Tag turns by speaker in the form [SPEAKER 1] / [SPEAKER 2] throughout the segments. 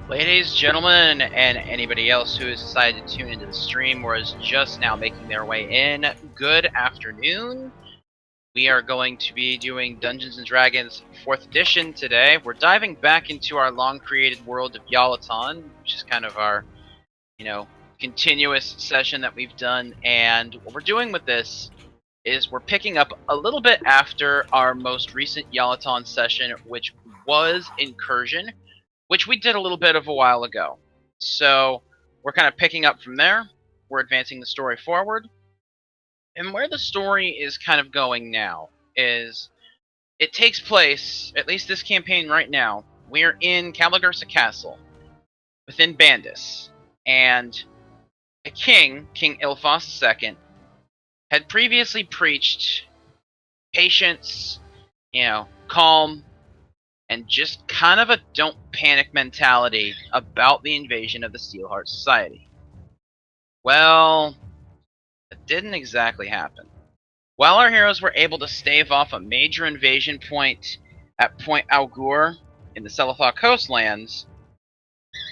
[SPEAKER 1] Ladies, gentlemen, and anybody else who has decided to tune into the stream or is just now making their way in, good afternoon. We are going to be doing Dungeons & Dragons 4th edition today. We're diving back into our long-created world of Yalaton, which is kind of our, continuous session that we've done. And what we're doing with this is we're picking up a little bit after our most recent Yalaton session, which was Incursion, which we did a little bit of a while ago. So we're kind of picking up from there. We're advancing the story forward. And where the story is kind of going now is it takes place, at least this campaign right now, we're in Cavalgarsa Castle, within Bandis. And a king, King Ilfos II, had previously preached patience, calm, and just kind of a don't panic mentality about the invasion of the Steelheart Society. Well, it didn't exactly happen. While our heroes were able to stave off a major invasion point at Point Augur in the Selethal coastlands,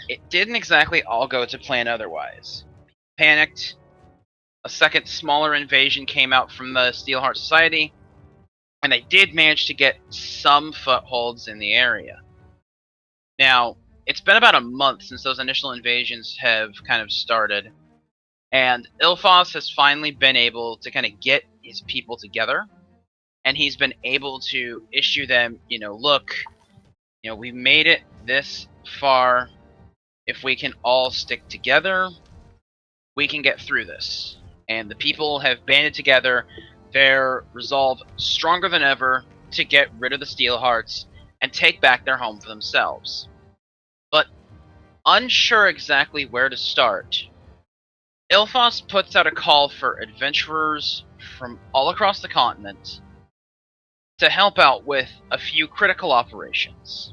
[SPEAKER 1] it didn't exactly all go to plan otherwise. Panicked, a second smaller invasion came out from the Steelheart Society, and they did manage to get some footholds in the area. Now, it's been about a month since those initial invasions have kind of started, and Ilfos has finally been able to kind of get his people together, and he's been able to issue them, look, we've made it this far. If we can all stick together, we can get through this. And the people have banded together, their resolve stronger than ever to get rid of the Steelhearts and take back their home for themselves. But unsure exactly where to start, Ilfos puts out a call for adventurers from all across the continent to help out with a few critical operations.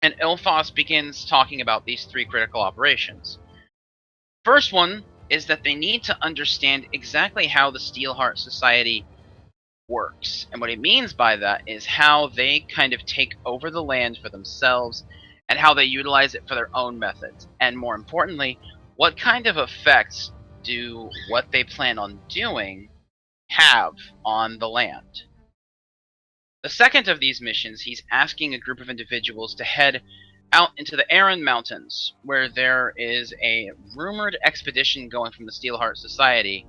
[SPEAKER 1] And Ilfos begins talking about these 3 critical operations. First one is that they need to understand exactly how the Steelheart Society works. And what he means by that is how they kind of take over the land for themselves and how they utilize it for their own methods. And more importantly, what kind of effects do what they plan on doing have on the land? The second of these missions, he's asking a group of individuals to head out into the Aran Mountains, where there is a rumored expedition going from the Steelheart Society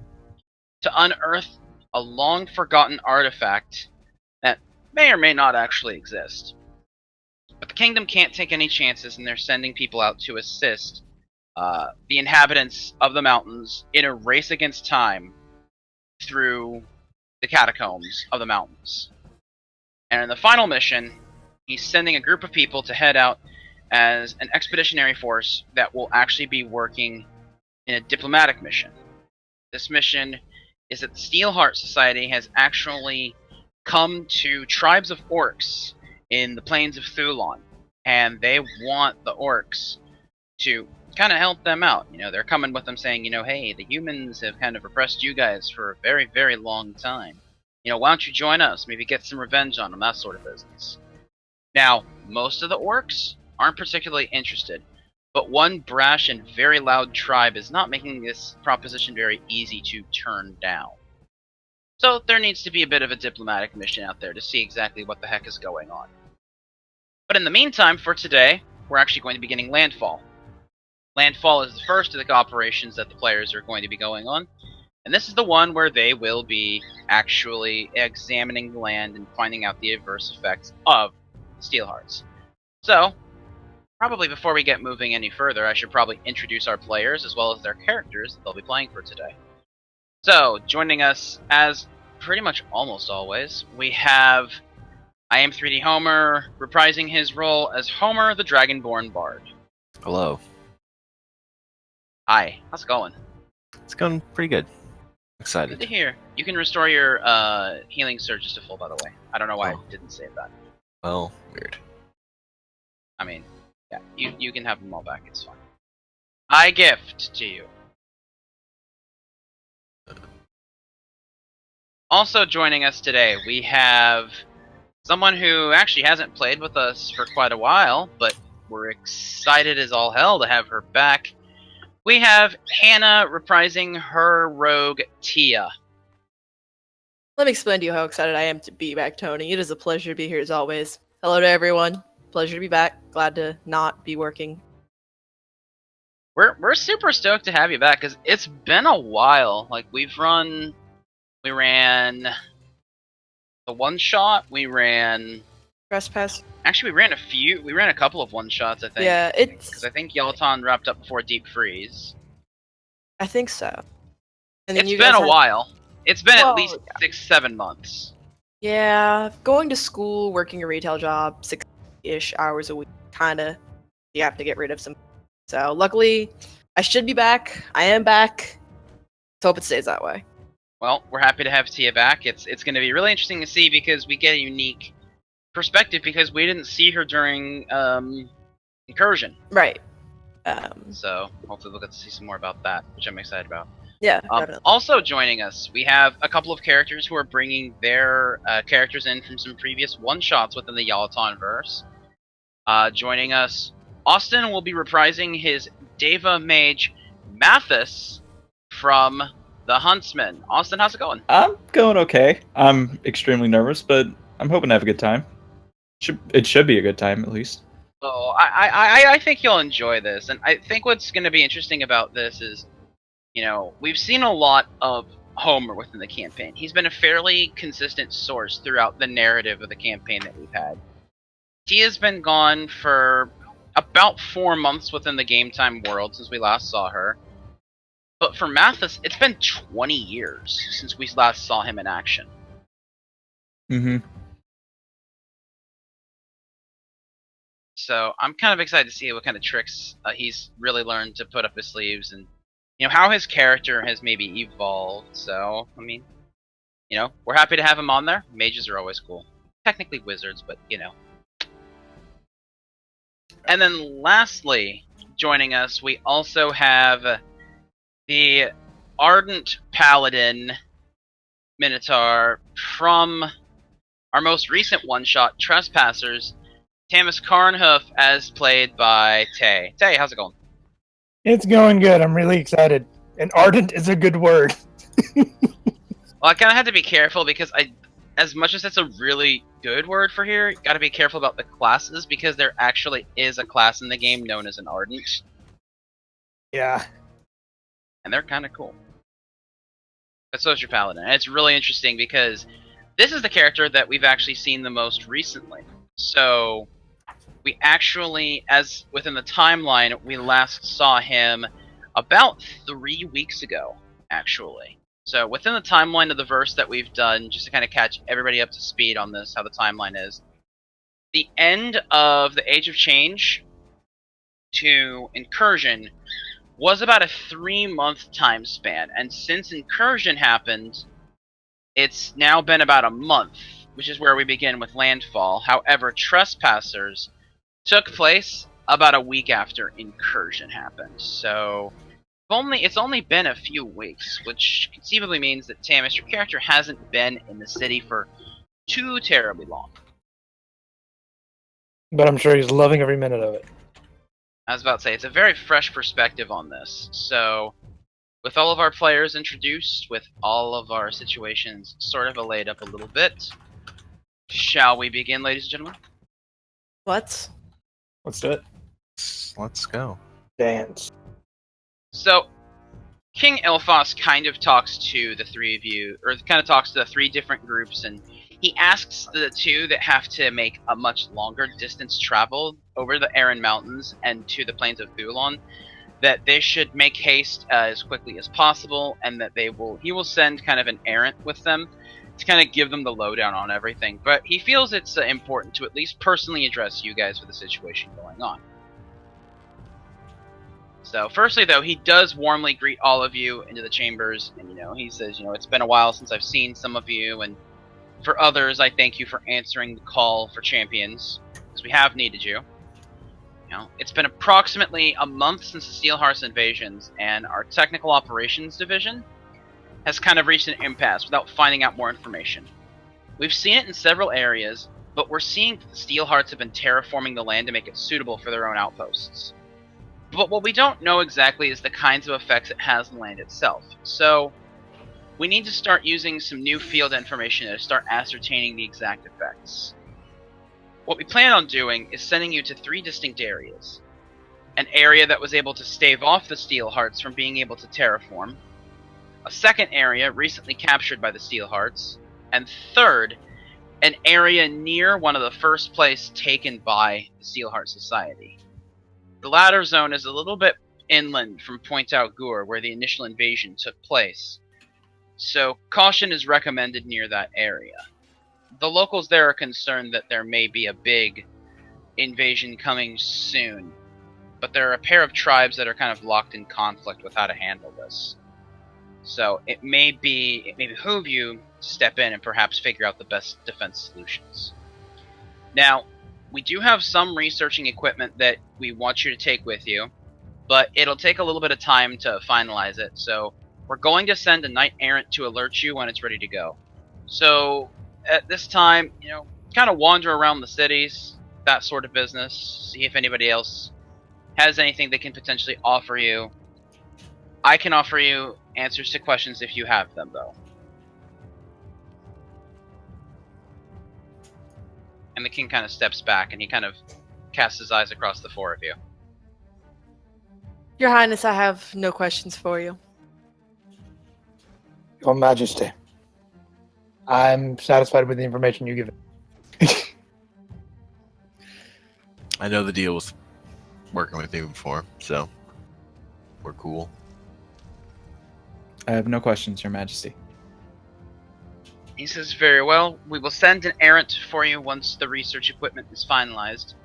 [SPEAKER 1] to unearth a long-forgotten artifact that may or may not actually exist. But the kingdom can't take any chances, and they're sending people out to assist the inhabitants of the mountains in a race against time through the catacombs of the mountains. And in the final mission, he's sending a group of people to head out as an expeditionary force that will actually be working in a diplomatic mission. This mission is that the Steelheart Society has actually come to tribes of orcs in the plains of Thulon, and they want the orcs to kind of help them out. They're coming with them saying, hey, the humans have kind of oppressed you guys for a very, very long time. Why don't you join us? Maybe get some revenge on them, that sort of business. Now, most of the orcs aren't particularly interested, but one brash and very loud tribe is not making this proposition very easy to turn down. So there needs to be a bit of a diplomatic mission out there to see exactly what the heck is going on. But in the meantime, for today, we're actually going to be getting Landfall. Landfall is the first of the operations that the players are going to be going on, and this is the one where they will be actually examining the land and finding out the adverse effects of Steelhearts. So, probably before we get moving any further, I should probably introduce our players as well as their characters that they'll be playing for today. So, joining us as pretty much almost always, we have I am 3D Homer, reprising his role as Homer the Dragonborn Bard.
[SPEAKER 2] Hello.
[SPEAKER 1] Hi, how's it going?
[SPEAKER 2] It's going pretty good. Excited.
[SPEAKER 1] Good to hear. You can restore your healing surges to full, by the way. I don't know why I didn't save that.
[SPEAKER 2] Well, weird.
[SPEAKER 1] I mean, yeah, you can have them all back, it's fine. I gift to you. Also joining us today, we have someone who actually hasn't played with us for quite a while, but we're excited as all hell to have her back. We have Hannah reprising her rogue Tia.
[SPEAKER 3] Let me explain to you how excited I am to be back, Tony. It is a pleasure to be here as always. Hello to everyone. Pleasure to be back. Glad to not be working.
[SPEAKER 1] We're super stoked to have you back because it's been a while. Like we ran the one shot. We ran.
[SPEAKER 3] Trespass.
[SPEAKER 1] Actually, we ran a couple of one shots. I think.
[SPEAKER 3] Yeah,
[SPEAKER 1] because I think Yalton wrapped up before Deep Freeze.
[SPEAKER 3] I think so. And then
[SPEAKER 1] It's
[SPEAKER 3] you
[SPEAKER 1] been
[SPEAKER 3] guys
[SPEAKER 1] a while. It's been at least
[SPEAKER 3] yeah.
[SPEAKER 1] 6-7 months.
[SPEAKER 3] Yeah, going to school, working a retail job, 6-ish hours a week, kinda. You have to get rid of some. So luckily, I should be back. I am back. Let's hope it stays that way.
[SPEAKER 1] Well, we're happy to have Tia back. It's going to be really interesting to see because we get a unique perspective because we didn't see her during Incursion.
[SPEAKER 3] Right.
[SPEAKER 1] So hopefully we'll get to see some more about that, which I'm excited about.
[SPEAKER 3] Yeah, definitely.
[SPEAKER 1] Also joining us, we have a couple of characters who are bringing their characters in from some previous one-shots within the Yalaton verse. Joining us, Austin will be reprising his Deva Mage Mathis from the Huntsman. Austin, how's it going?
[SPEAKER 4] I'm going okay. I'm extremely nervous, but I'm hoping to have a good time. It should be a good time, at least.
[SPEAKER 1] Oh, I think you'll enjoy this, and I think what's going to be interesting about this is, you know, we've seen a lot of Homer within the campaign. He's been a fairly consistent source throughout the narrative of the campaign that we've had. He has been gone for about 4 months within the game time world since we last saw her. But for Mathis, it's been 20 years since we last saw him in action.
[SPEAKER 4] Mm-hmm.
[SPEAKER 1] So I'm kind of excited to see what kind of tricks he's really learned to put up his sleeves and, you know, how his character has maybe evolved. So, I mean, you know, we're happy to have him on there. Mages are always cool. Technically wizards, but, you know. And then lastly, joining us, we also have the Ardent Paladin Minotaur from our most recent one-shot, Trespassers, Tamis Carnhoof, as played by Tay. Tay, how's it going?
[SPEAKER 5] It's going good. I'm really excited. And ardent is a good word.
[SPEAKER 1] Well, I kind of had to be careful because as much as it's a really good word for here, you got to be careful about the classes because there actually is a class in the game known as an Ardent.
[SPEAKER 5] Yeah.
[SPEAKER 1] And they're kind of cool. But so is your Paladin. And it's really interesting because this is the character that we've actually seen the most recently. So we actually, as within the timeline, we last saw him about 3 weeks ago, actually. So within the timeline of the verse that we've done, just to kind of catch everybody up to speed on this, how the timeline is, the end of the Age of Change to Incursion was about a 3-month time span, and since Incursion happened, it's now been about a month, which is where we begin with Landfall. However, Trespassers took place about a week after Incursion happened, so it's only been a few weeks, which conceivably means that Tamis, your character, hasn't been in the city for too terribly long.
[SPEAKER 5] But I'm sure he's loving every minute of it.
[SPEAKER 1] I was about to say, it's a very fresh perspective on this. So, with all of our players introduced, with all of our situations sort of laid up a little bit, shall we begin, ladies and gentlemen?
[SPEAKER 3] What?
[SPEAKER 4] Let's do it.
[SPEAKER 2] Let's go.
[SPEAKER 5] Dance.
[SPEAKER 1] So, King Elphos kind of talks to the three of you, or kind of talks to the 3 different groups, and he asks the 2 that have to make a much longer distance travel over the Aran Mountains and to the plains of Thulon, that they should make haste as quickly as possible, and that he will send kind of an errant with them to kind of give them the lowdown on everything. But he feels it's important to at least personally address you guys for the situation going on. So, firstly, though, he does warmly greet all of you into the chambers, and, you know, he says, you know, it's been a while since I've seen some of you, and for others, I thank you for answering the call for champions, because we have needed you. You know, it's been approximately a month since the Steelhearth invasions, and our technical operations division has kind of reached an impasse without finding out more information. We've seen it in several areas, but we're seeing that the Steelhearts have been terraforming the land to make it suitable for their own outposts. But what we don't know exactly is the kinds of effects it has on the land itself. So we need to start using some new field information to start ascertaining the exact effects. What we plan on doing is sending you to 3 distinct areas. An area that was able to stave off the Steelhearts from being able to terraform, a second area recently captured by the Steelhearts, and third, an area near one of the first place taken by the Steelheart Society. The latter zone is a little bit inland from Point Out Gur, where the initial invasion took place, so caution is recommended near that area. The locals there are concerned that there may be a big invasion coming soon, but there are a pair of tribes that are kind of locked in conflict with how to handle this. So it may behoove you to step in and perhaps figure out the best defense solutions. Now, we do have some researching equipment that we want you to take with you, but it'll take a little bit of time to finalize it, so we're going to send a knight errant to alert you when it's ready to go. So at this time, kind of wander around the cities, that sort of business, see if anybody else has anything they can potentially offer you. I can offer you answers to questions if you have them, though. And the king kind of steps back, and he kind of casts his eyes across the 4 of you.
[SPEAKER 3] Your Highness, I have no questions for you.
[SPEAKER 5] Your Majesty, I'm satisfied with the information you give.
[SPEAKER 2] I know the deal was working with me before, so we're cool.
[SPEAKER 4] I have no questions, Your Majesty.
[SPEAKER 1] He says, very well, we will send an errant for you once the research equipment is finalized.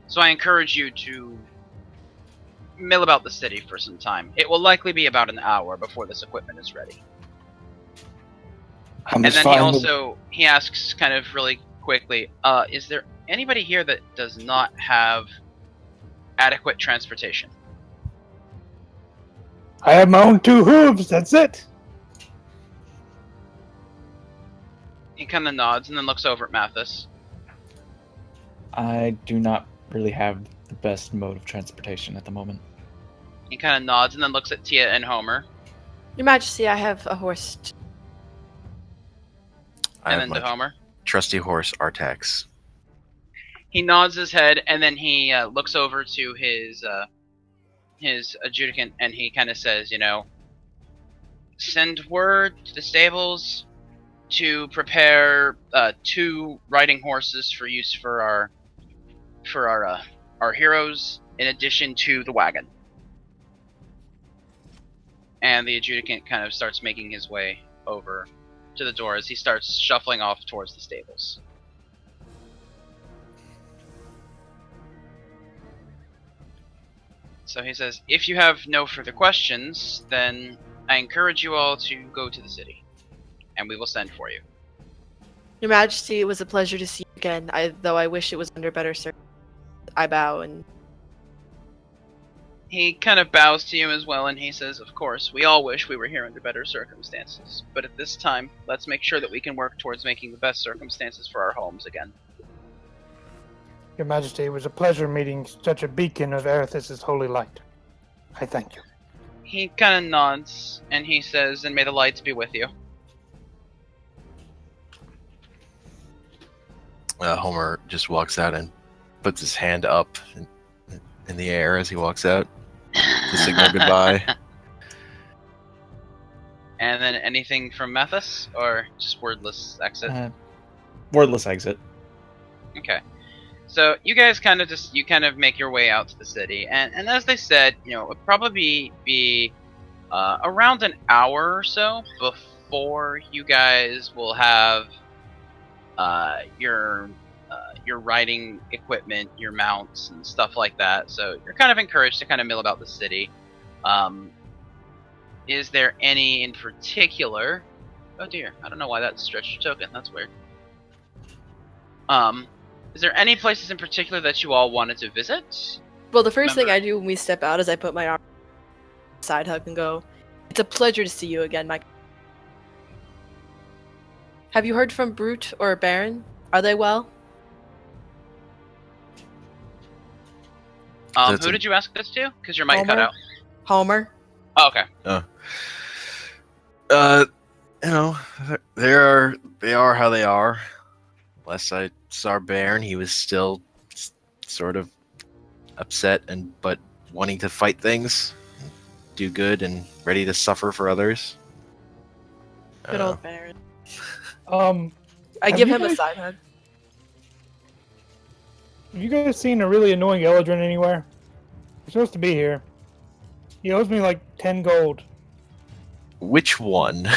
[SPEAKER 1] So I encourage you to mill about the city for some time. It will likely be about an hour before this equipment is ready. And then he asks kind of really quickly, is there anybody here that does not have adequate transportation?
[SPEAKER 5] I have my own 2 hooves, that's it.
[SPEAKER 1] He kind of nods and then looks over at Mathis.
[SPEAKER 4] I do not really have the best mode of transportation at the moment.
[SPEAKER 1] He kind of nods and then looks at Tia and Homer.
[SPEAKER 3] Your Majesty, I have a horse.
[SPEAKER 1] And then to Homer.
[SPEAKER 2] Trusty horse, Artax.
[SPEAKER 1] He nods his head and then he looks over to his adjudicant and he kind of says, send word to the stables to prepare 2 riding horses for use for our heroes, in addition to the wagon. And the adjudicant kind of starts making his way over to the door as he starts shuffling off towards the stables. So he says, if you have no further questions, then I encourage you all to go to the city, and we will send for you.
[SPEAKER 3] Your Majesty, it was a pleasure to see you again, though I wish it was under better circumstances. I bow and...
[SPEAKER 1] He kind of bows to you as well, and he says, of course, we all wish we were here under better circumstances, but at this time, let's make sure that we can work towards making the best circumstances for our homes again.
[SPEAKER 5] Your Majesty, it was a pleasure meeting such a beacon of Erithus' holy light. I thank you.
[SPEAKER 1] He kind of nods, and he says, and may the lights be with you.
[SPEAKER 2] Homer just walks out and puts his hand up in the air as he walks out to signal goodbye.
[SPEAKER 1] And then anything from Mathis, or just wordless exit?
[SPEAKER 4] Wordless exit.
[SPEAKER 1] Okay. So you guys kind of make your way out to the city, and as they said, it would probably be around an hour or so before you guys will have your riding equipment, your mounts, and stuff like that. So you're kind of encouraged to kind of mill about the city. Is there any in particular? Oh dear, I don't know why that stretched your token. That's weird. Is there any places in particular that you all wanted to visit?
[SPEAKER 3] Well, the first thing I do when we step out is I put my arm side hug and go, it's a pleasure to see you again, Mike. Have you heard from Brute or Baron? Are they well?
[SPEAKER 2] That's
[SPEAKER 1] Who
[SPEAKER 2] a-
[SPEAKER 1] did you ask this to? Because your mic cut
[SPEAKER 3] Homer?
[SPEAKER 1] out.
[SPEAKER 3] Homer.
[SPEAKER 1] Oh, okay.
[SPEAKER 2] You know, they are how they are. Last I saw Baron, he was still sort of upset but wanting to fight things, do good, and ready to suffer for others.
[SPEAKER 3] Good old Baron. I
[SPEAKER 5] Have
[SPEAKER 3] give
[SPEAKER 5] you
[SPEAKER 3] him a
[SPEAKER 5] guys-
[SPEAKER 3] side hug.
[SPEAKER 5] Have you guys seen a really annoying Eldrin anywhere? He's supposed to be here. He owes me like 10 gold.
[SPEAKER 2] Which one?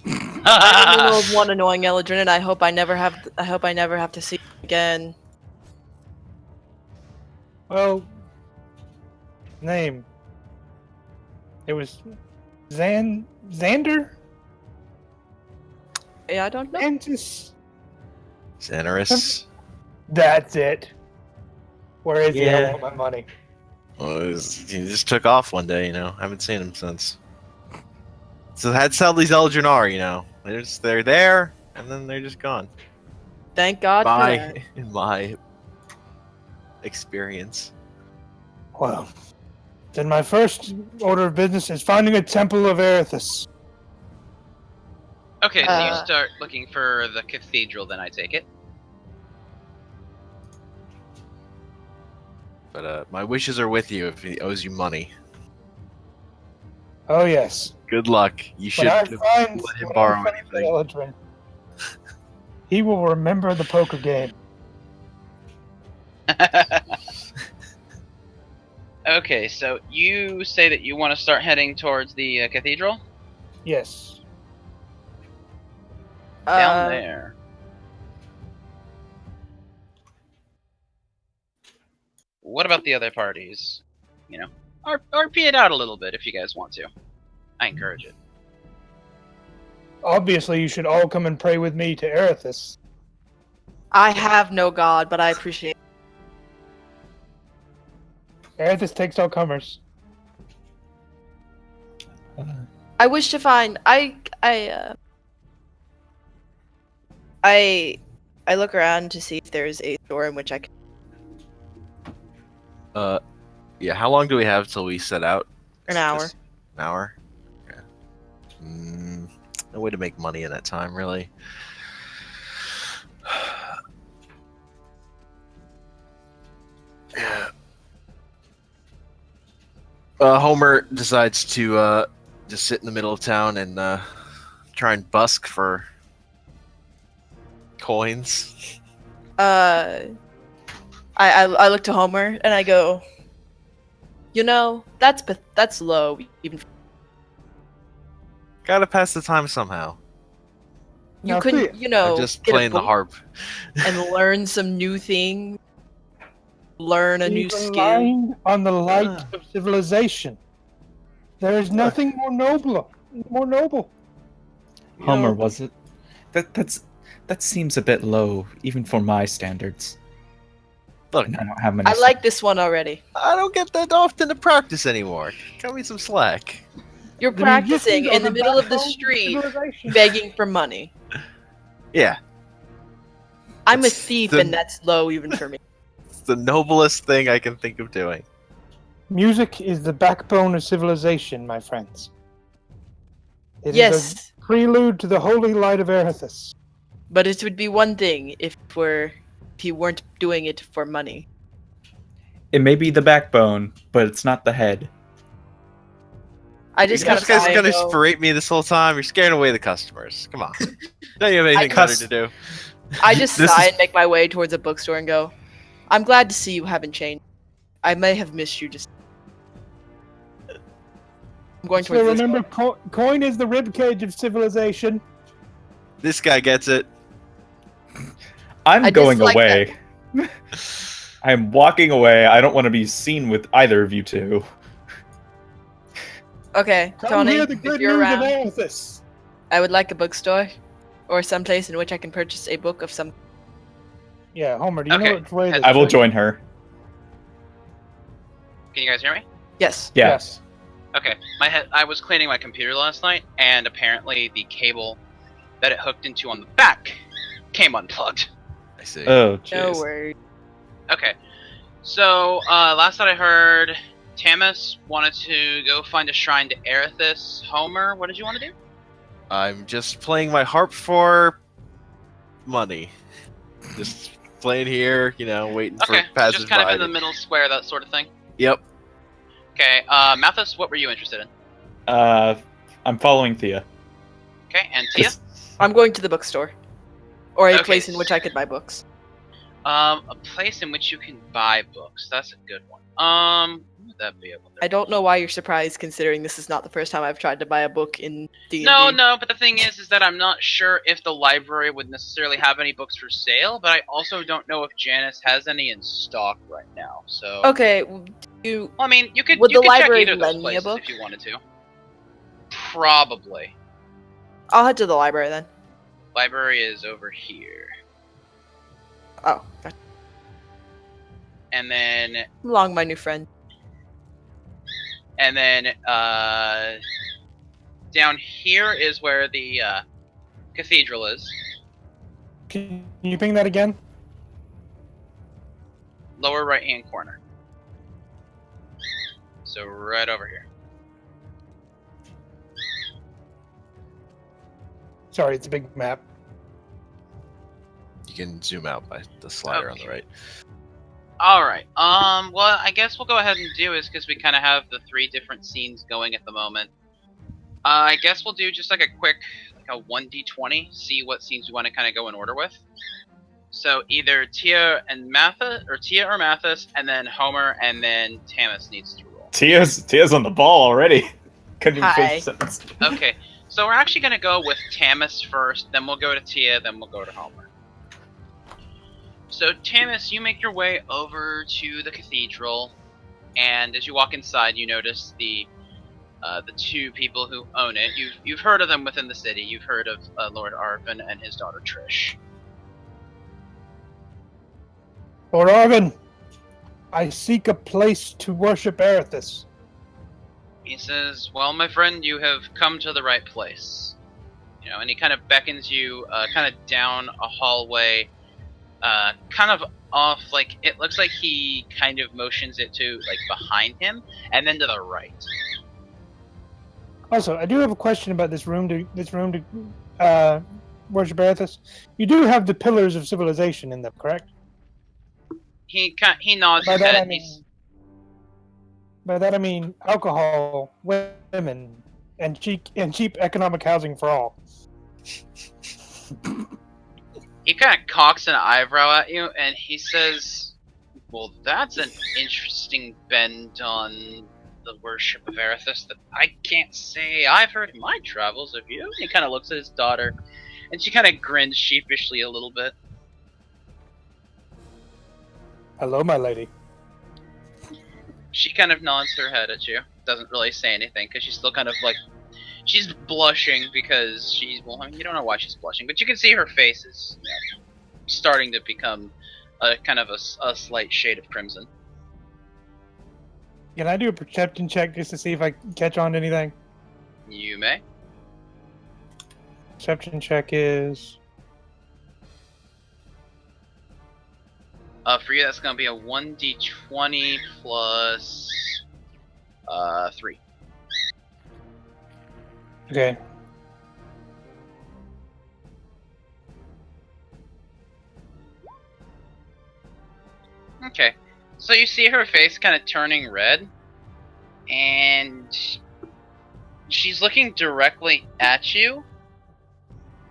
[SPEAKER 3] I only know of one annoying Eldrin, and I hope I never have to see him again.
[SPEAKER 5] Well, name. It was Xander?
[SPEAKER 3] Yeah, I don't know.
[SPEAKER 5] Antis?
[SPEAKER 2] Xanaris?
[SPEAKER 5] That's it. Where is he? I
[SPEAKER 2] Yeah.
[SPEAKER 5] want my money.
[SPEAKER 2] Well, he just took off one day, haven't seen him since. So that's how these Eldrin are, They're there, and then they're just gone.
[SPEAKER 3] Thank God for that.
[SPEAKER 2] In my experience.
[SPEAKER 5] Well, then my first order of business is finding a temple of Erithus.
[SPEAKER 1] Okay, so you
[SPEAKER 3] Uh.
[SPEAKER 1] start looking for the cathedral, then I take it.
[SPEAKER 2] But my wishes are with you if he owes you money.
[SPEAKER 5] Oh yes.
[SPEAKER 2] Good luck. You should
[SPEAKER 5] When I
[SPEAKER 2] let him
[SPEAKER 5] when I
[SPEAKER 2] borrow
[SPEAKER 5] find
[SPEAKER 2] anything.
[SPEAKER 5] Eldrin, he will remember the poker game.
[SPEAKER 1] Okay, so you say that you want to start heading towards the cathedral?
[SPEAKER 5] Yes.
[SPEAKER 1] Down there. What about the other parties? RP it out a little bit if you guys want to. I encourage it.
[SPEAKER 5] Obviously, you should all come and pray with me to Erithus.
[SPEAKER 3] I have no god, but I appreciate.
[SPEAKER 5] Erithus takes all comers.
[SPEAKER 3] I wish to find. I look around to see if there's a store in which I can.
[SPEAKER 2] Yeah, how long do we have till we set out?
[SPEAKER 3] An hour.
[SPEAKER 2] Just an hour? Okay. No way to make money in that time, really. Yeah. Homer decides to just sit in the middle of town and try and busk for coins.
[SPEAKER 3] I look to Homer and I go. That's low. Even
[SPEAKER 2] Gotta pass the time somehow.
[SPEAKER 3] you
[SPEAKER 5] Now,
[SPEAKER 3] couldn't,
[SPEAKER 5] see,
[SPEAKER 2] I'm just
[SPEAKER 3] get a
[SPEAKER 2] playing the
[SPEAKER 3] book
[SPEAKER 2] harp.
[SPEAKER 3] and learn some new thing. Learn a new
[SPEAKER 5] He's
[SPEAKER 3] skill.
[SPEAKER 5] relying on the light of civilization. There is nothing more noble.
[SPEAKER 4] Homer, was it? That seems a bit low, even for my standards.
[SPEAKER 2] Look,
[SPEAKER 4] And I don't have many.
[SPEAKER 3] I like this one already.
[SPEAKER 2] I don't get that often to practice anymore. Cut me some slack.
[SPEAKER 3] You're
[SPEAKER 5] The musicians
[SPEAKER 3] practicing
[SPEAKER 5] are
[SPEAKER 3] in the middle of the
[SPEAKER 5] backbone
[SPEAKER 3] street,
[SPEAKER 5] civilization.
[SPEAKER 3] begging for money.
[SPEAKER 2] Yeah,
[SPEAKER 3] I'm a
[SPEAKER 2] It's
[SPEAKER 3] thief,
[SPEAKER 2] the-
[SPEAKER 3] and that's low even for me.
[SPEAKER 2] it's the noblest thing I can think of doing.
[SPEAKER 5] Music is the backbone of civilization, my friends. It is
[SPEAKER 3] Yes,
[SPEAKER 5] a prelude to the holy light of Erithus.
[SPEAKER 3] but it would be one thing if you weren't doing it for money.
[SPEAKER 4] It may be the backbone, but it's not the head.
[SPEAKER 3] I just
[SPEAKER 2] You
[SPEAKER 3] kind of
[SPEAKER 2] guys
[SPEAKER 3] sigh
[SPEAKER 2] are gonna
[SPEAKER 3] and go,
[SPEAKER 2] berate me this whole time. You're scaring away the customers. Come on. Don't you have anything better
[SPEAKER 4] cuss-
[SPEAKER 2] to do?
[SPEAKER 3] I just
[SPEAKER 4] This
[SPEAKER 3] sigh
[SPEAKER 4] is-
[SPEAKER 3] and make my way towards a bookstore and go, I'm glad to see you haven't changed. I may have missed you just. I'm going
[SPEAKER 5] So
[SPEAKER 3] towards this
[SPEAKER 5] remember,
[SPEAKER 3] one.
[SPEAKER 5] coin is the ribcage of civilization.
[SPEAKER 2] This guy gets it.
[SPEAKER 4] I'm
[SPEAKER 3] I
[SPEAKER 4] going
[SPEAKER 3] dislike
[SPEAKER 4] away. I'm walking away. I don't want to be seen with either of you two.
[SPEAKER 3] Okay,
[SPEAKER 5] Come
[SPEAKER 3] Tony,
[SPEAKER 5] hear the
[SPEAKER 3] if
[SPEAKER 5] good
[SPEAKER 3] you're
[SPEAKER 5] news
[SPEAKER 3] around,
[SPEAKER 5] of Erithus.
[SPEAKER 3] I would like a bookstore or someplace in which I can purchase a book of some.
[SPEAKER 5] Yeah, Homer, do you
[SPEAKER 1] Okay,
[SPEAKER 5] know which way this
[SPEAKER 4] I will
[SPEAKER 5] is?
[SPEAKER 4] join her.
[SPEAKER 1] Can you guys hear me?
[SPEAKER 3] Yes.
[SPEAKER 4] Yeah.
[SPEAKER 5] Yes.
[SPEAKER 1] Okay, I was cleaning my computer last night, and apparently the cable that it hooked into on the back came unplugged.
[SPEAKER 2] I see.
[SPEAKER 4] Oh,
[SPEAKER 3] No
[SPEAKER 4] jeez.
[SPEAKER 3] worries.
[SPEAKER 1] Okay, So, last that I heard, Tamus wanted to go find a shrine to Erithus. Homer, what did you want to do?
[SPEAKER 2] I'm just playing my harp for money. Just playing here, waiting
[SPEAKER 1] Okay,
[SPEAKER 2] for
[SPEAKER 1] so
[SPEAKER 2] passers
[SPEAKER 1] just kind of
[SPEAKER 2] by.
[SPEAKER 1] in the middle square, that sort of thing.
[SPEAKER 2] Yep.
[SPEAKER 1] Okay, Mathis, what were you interested in?
[SPEAKER 4] I'm following Thea.
[SPEAKER 1] Okay, and Tia?
[SPEAKER 3] I'm going to the bookstore. Or a
[SPEAKER 1] Okay,
[SPEAKER 3] place in which I could buy books.
[SPEAKER 1] A place in which you can buy books. That's a good one. What would that be?
[SPEAKER 3] I don't know why you're surprised, considering this is not the first time I've tried to buy a book in D&D.
[SPEAKER 1] No, but the thing is that I'm not sure if the library would necessarily have any books for sale, but I also don't know if Janice has any in stock right now. So
[SPEAKER 3] Okay,
[SPEAKER 1] well, I mean, you could
[SPEAKER 3] Would
[SPEAKER 1] you
[SPEAKER 3] the
[SPEAKER 1] could check
[SPEAKER 3] library
[SPEAKER 1] either of those
[SPEAKER 3] lend me a
[SPEAKER 1] places
[SPEAKER 3] book?
[SPEAKER 1] if you wanted to. Probably.
[SPEAKER 3] I'll head to the library then.
[SPEAKER 1] Library is over here,
[SPEAKER 3] Oh, gotcha.
[SPEAKER 1] and then
[SPEAKER 3] Along, my new friend.
[SPEAKER 1] down here is where the cathedral is.
[SPEAKER 5] Can you ping that again?
[SPEAKER 1] Lower right hand corner. So right over here.
[SPEAKER 5] Sorry, it's a big map.
[SPEAKER 2] You can zoom out by the slider on the right.
[SPEAKER 1] Alright, well, I guess we'll go ahead and do is because we kind of have the 3 different scenes going at the moment. I guess we'll do just like a quick, like a 1d20, see what scenes we want to kind of go in order with. So either Tia or Mathis, and then Homer, and then Tamus needs to roll.
[SPEAKER 4] Tia's on the ball already. Couldn't even finish
[SPEAKER 3] Hi.
[SPEAKER 4] the sentence.
[SPEAKER 1] Okay, so we're actually going to go with Tamus first, then we'll go to Tia, then we'll go to Homer. So Tamus, you make your way over to the cathedral, and as you walk inside, you notice the 2 people who own it. You've heard of them within the city. You've heard of Lord Arvin and his daughter Trish.
[SPEAKER 5] Lord Arvin, I seek a place to worship Erithus.
[SPEAKER 1] He says, "Well, my friend, you have come to the right place." And he kind of beckons you, kind of down a hallway, kind of off. Like it looks like he kind of motions it to like behind him, and then to the right.
[SPEAKER 5] Also, I do have a question about this room to worship Erithus. You do have the pillars of civilization in them, correct?
[SPEAKER 1] He nods
[SPEAKER 5] By
[SPEAKER 1] his
[SPEAKER 5] that
[SPEAKER 1] head.
[SPEAKER 5] I mean, by that I mean alcohol, women, and cheap economic housing for all.
[SPEAKER 1] He kind of cocks an eyebrow at you, and he says, "Well, that's an interesting bend on the worship of Erithus that I can't say I've heard in my travels of you." And he kind of looks at his daughter, and she kind of grins sheepishly a little bit.
[SPEAKER 5] Hello, my lady.
[SPEAKER 1] She kind of nods her head at you, doesn't really say anything, because she's still kind of like, she's blushing because well, I mean, you don't know why she's blushing, but you can see her face is starting to become a kind of a slight shade of crimson.
[SPEAKER 5] Can I do a perception check just to see if I catch on to anything?
[SPEAKER 1] You may.
[SPEAKER 5] Perception check is...
[SPEAKER 1] For you, that's going to be a 1d20 plus 3.
[SPEAKER 5] Okay.
[SPEAKER 1] Okay. So you see her face kind of turning red, and she's looking directly at you,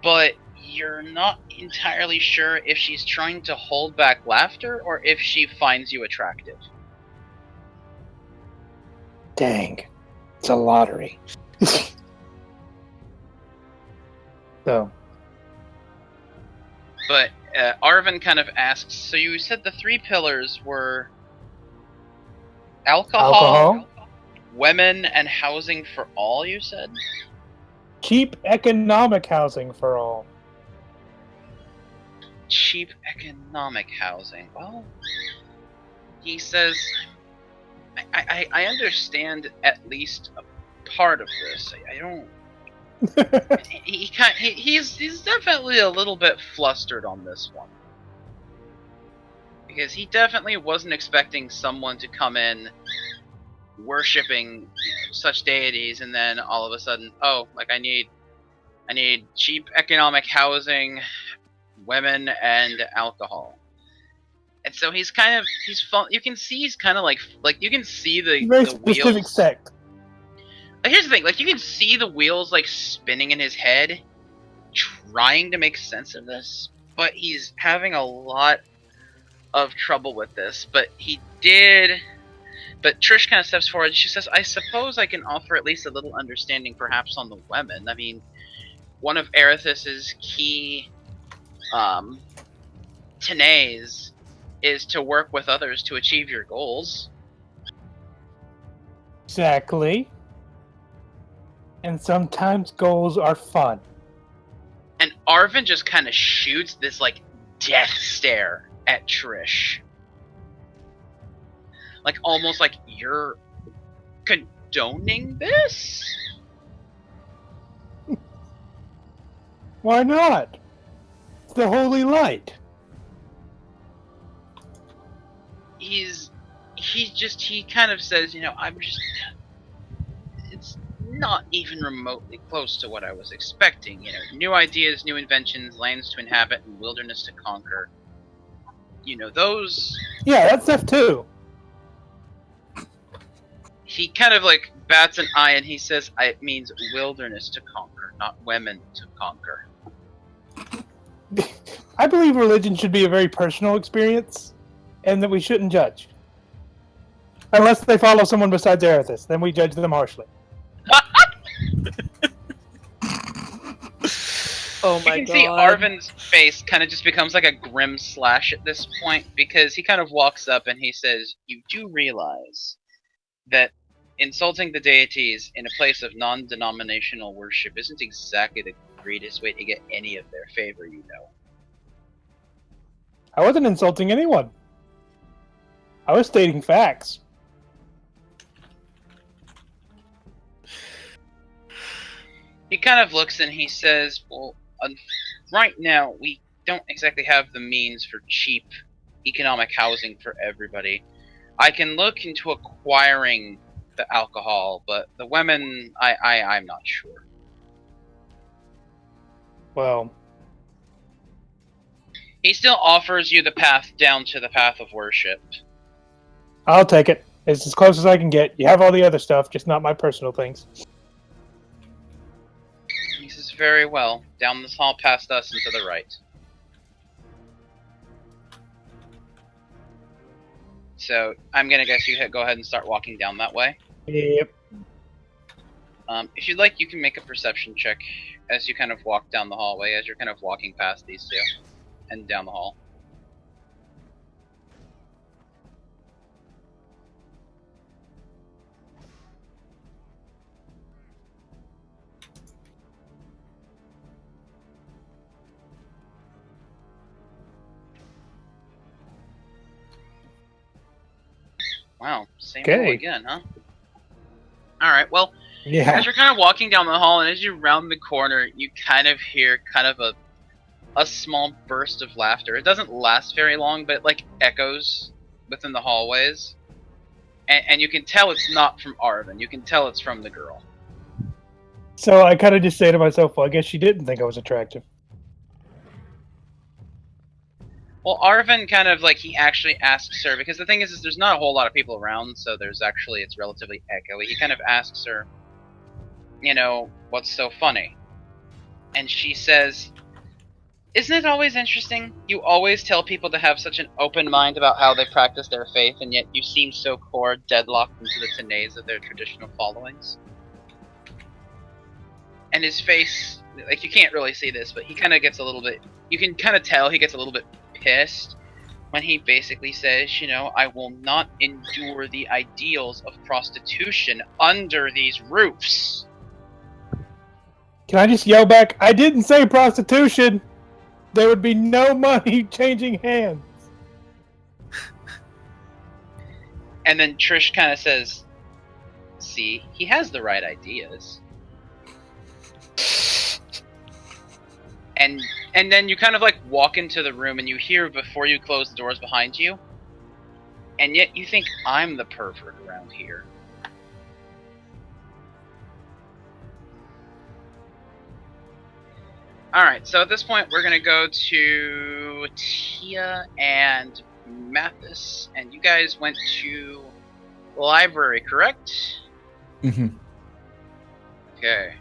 [SPEAKER 1] but you're not entirely sure if she's trying to hold back laughter or if she finds you attractive.
[SPEAKER 5] Dang. It's a lottery. So.
[SPEAKER 1] But Arvin kind of asks, so you said the 3 pillars were alcohol, women, and housing for all, you said?
[SPEAKER 5] Cheap economic housing for all.
[SPEAKER 1] Cheap economic housing. Well, he says, I understand at least a part of this. I don't. He's definitely a little bit flustered on this one. Because he definitely wasn't expecting someone to come in worshipping such deities and then all of a sudden, oh, like I need cheap economic housing, women, and alcohol. And so he's you can see he's kind of like you can see the
[SPEAKER 5] Very specific
[SPEAKER 1] wheels.
[SPEAKER 5] sect.
[SPEAKER 1] Here's the thing, like you can see the wheels like spinning in his head, trying to make sense of this, but he's having a lot of trouble with this. But Trish kind of steps forward. She says, "I suppose I can offer at least a little understanding, perhaps, on the women. I mean, one of Arethis's key tenays is to work with others to achieve your goals."
[SPEAKER 5] Exactly. And sometimes goals are fun.
[SPEAKER 1] And Arvin just kind of shoots this like death stare at Trish. Like almost like, you're condoning this?
[SPEAKER 5] Why not? It's the holy light.
[SPEAKER 1] He kind of says, it's not even remotely close to what I was expecting. New ideas, new inventions, lands to inhabit, and wilderness to conquer. Those...
[SPEAKER 5] Yeah, that stuff too.
[SPEAKER 1] He kind of like bats an eye and he says, it means wilderness to conquer, not women to conquer.
[SPEAKER 5] I believe religion should be a very personal experience, and that we shouldn't judge. Unless they follow someone besides Arethys, then we judge them harshly.
[SPEAKER 3] Oh my
[SPEAKER 1] You can
[SPEAKER 3] god.
[SPEAKER 1] see Arvin's face kind of just becomes like a grim slash at this point, because he kind of walks up and he says, "You do realize that insulting the deities in a place of non-denominational worship isn't exactly the greatest way to get any of their favor,
[SPEAKER 5] I wasn't insulting anyone. I was stating facts.
[SPEAKER 1] He kind of looks and he says, well, right now we don't exactly have the means for cheap economic housing for everybody. I can look into acquiring the alcohol, but the women, I'm not sure."
[SPEAKER 5] Well,
[SPEAKER 1] He still offers you the path down to the path of worship.
[SPEAKER 5] I'll take it. It's as close as I can get. You have all the other stuff, just not my personal things.
[SPEAKER 1] He says, "Very well. Down this hall past us and to the right." So, I'm gonna guess you go ahead and start walking down that way.
[SPEAKER 5] Yep.
[SPEAKER 1] If you'd like, you can make a perception check as you kind of walk down the hallway, as you're kind of walking past these two, and down the hall. Wow, same
[SPEAKER 5] Okay.
[SPEAKER 1] roll again, huh? Alright, well,
[SPEAKER 5] Yeah.
[SPEAKER 1] as you're kind of walking down the hall, and as you round the corner, you kind of hear kind of a small burst of laughter. It doesn't last very long, but it like echoes within the hallways. And you can tell it's not from Arvin. You can tell it's from the girl.
[SPEAKER 5] So I kind of just say to myself, well, I guess she didn't think I was attractive.
[SPEAKER 1] Well, Arvin kind of like, he actually asks her, because the thing is there's not a whole lot of people around, so it's relatively echoey. He kind of asks her, what's so funny? And she says, "Isn't it always interesting? You always tell people to have such an open mind about how they practice their faith, and yet you seem so core, deadlocked into the tenays of their traditional followings." And his face, like, you can't really see this, but he kind of gets a little bit, you can kind of tell he gets a little bit pissed when he basically says, "I will not endure the ideals of prostitution under these roofs."
[SPEAKER 5] Can I just yell back, I didn't say prostitution! There would be no money changing hands.
[SPEAKER 1] And then Trish kind of says, "See, he has the right ideas." And And then you kind of like walk into the room and you hear before you close the doors behind you. And yet you think I'm the pervert around here. Alright, so at this point we're gonna go to Tia and Mathis. And you guys went to the library, correct?
[SPEAKER 4] Mm-hmm.
[SPEAKER 1] Okay.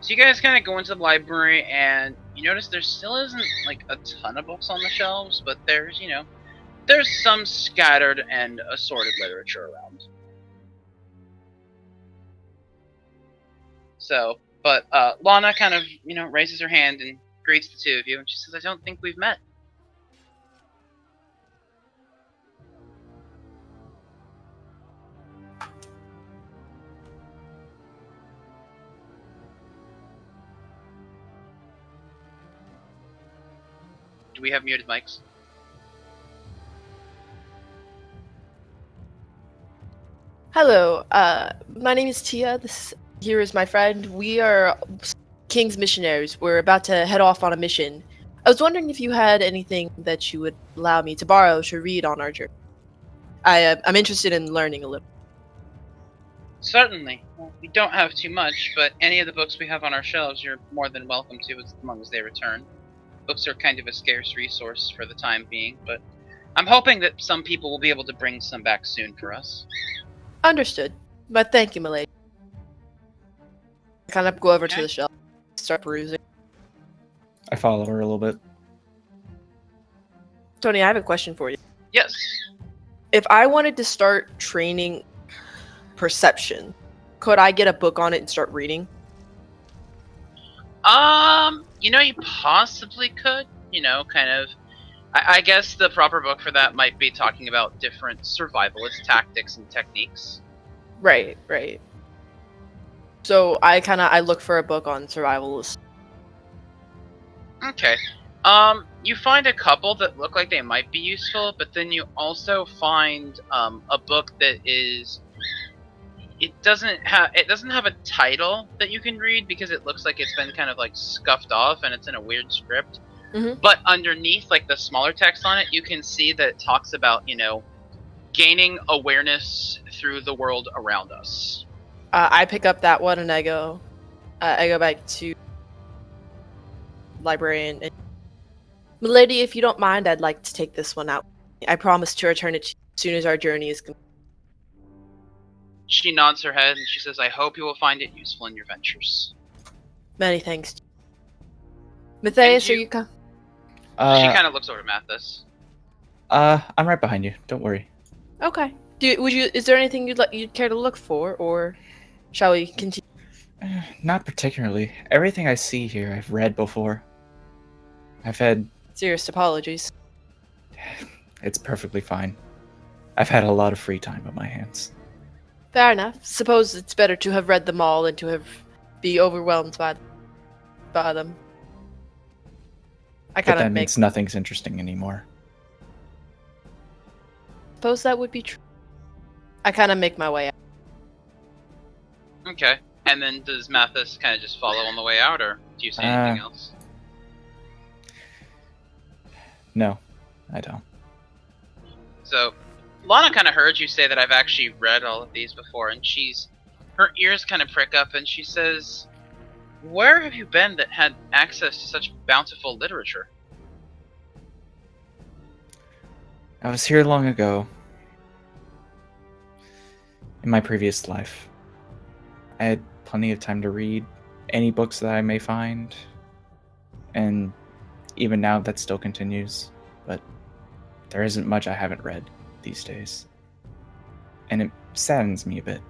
[SPEAKER 1] So you guys kind of go into the library, and you notice there still isn't like a ton of books on the shelves, but there's, there's some scattered and assorted literature around. So, but Lana kind of, raises her hand and greets the two of you, and she says, "I don't think we've met." Do we have muted mics?
[SPEAKER 3] Hello, my name is Tia. Here is my friend. We are King's missionaries. We're about to head off on a mission. I was wondering if you had anything that you would allow me to borrow to read on our journey. I'm interested in learning a little.
[SPEAKER 1] Certainly. Well, we don't have too much, but any of the books we have on our shelves you're more than welcome to as long as they return. Books are kind of a scarce resource for the time being, but I'm hoping that some people will be able to bring some back soon for us.
[SPEAKER 3] Understood. But thank you, milady. I kind of go over to
[SPEAKER 1] Okay.
[SPEAKER 3] the shelf, start perusing.
[SPEAKER 4] I follow her a little bit.
[SPEAKER 3] Tony, I have a question for you.
[SPEAKER 1] Yes.
[SPEAKER 3] If I wanted to start training perception, could I get a book on it and start reading?
[SPEAKER 1] You possibly could. Kind of. I guess the proper book for that might be talking about different survivalist tactics and techniques.
[SPEAKER 3] Right. So I look for a book on survivalist.
[SPEAKER 1] Okay. You find a couple that look like they might be useful, but then you also find a book that is. It doesn't have a title that you can read because it looks like it's been kind of like scuffed off and it's in a weird script.
[SPEAKER 3] Mhm.
[SPEAKER 1] But underneath, like the smaller text on it, you can see that it talks about gaining awareness through the world around us.
[SPEAKER 3] I pick up that one and I go back to librarian. And, milady, if you don't mind, I'd like to take this one out. I promise to return it to you as soon as our journey is complete.
[SPEAKER 1] She nods her head and she says, "I hope you will find it useful in your ventures."
[SPEAKER 3] Many thanks. Matthias,
[SPEAKER 1] And
[SPEAKER 3] are you come?
[SPEAKER 1] She kind of looks over at Mathis.
[SPEAKER 4] I'm right behind you. Don't worry.
[SPEAKER 3] Okay. Is there anything you'd care to look for, or shall we continue?
[SPEAKER 4] Not particularly. Everything I see here, I've read before. I've had.
[SPEAKER 3] Serious apologies.
[SPEAKER 4] It's perfectly fine. I've had a lot of free time on my hands.
[SPEAKER 3] Fair enough. Suppose it's better to have read them all than to be overwhelmed by them. I
[SPEAKER 4] But
[SPEAKER 3] kind
[SPEAKER 4] that
[SPEAKER 3] of
[SPEAKER 4] means nothing's interesting anymore.
[SPEAKER 3] Suppose that would be true. I kind of make my way out.
[SPEAKER 1] Okay. And then does Mathis kind of just follow on the way out, or do you see anything else?
[SPEAKER 4] No, I don't.
[SPEAKER 1] So, Lana kind of heard you say that I've actually read all of these before, and her ears kind of prick up, and she says, "Where have you been that had access to such bountiful literature?"
[SPEAKER 4] I was here long ago. In my previous life. I had plenty of time to read any books that I may find. And even now that still continues. But there isn't much I haven't read these days. And it saddens me a bit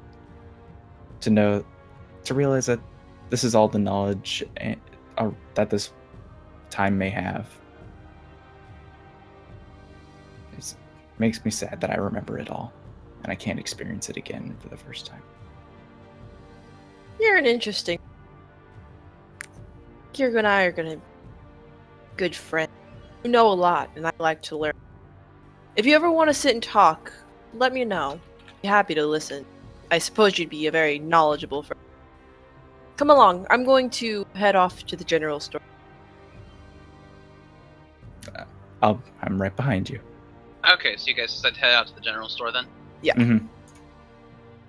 [SPEAKER 4] to realize that this is all the knowledge that this time may have. It makes me sad that I remember it all, and I can't experience it again for the first time.
[SPEAKER 3] You're an interesting. Kirk and I are gonna be good friends. You know a lot, and I like to learn. If you ever want to sit and talk, let me know. I'd be happy to listen. I suppose you'd be a very knowledgeable friend. Come along. I'm going to head off to the general store.
[SPEAKER 4] I'm right behind you.
[SPEAKER 1] Okay, so you guys decide to head out to the general store then?
[SPEAKER 4] Mm-hmm.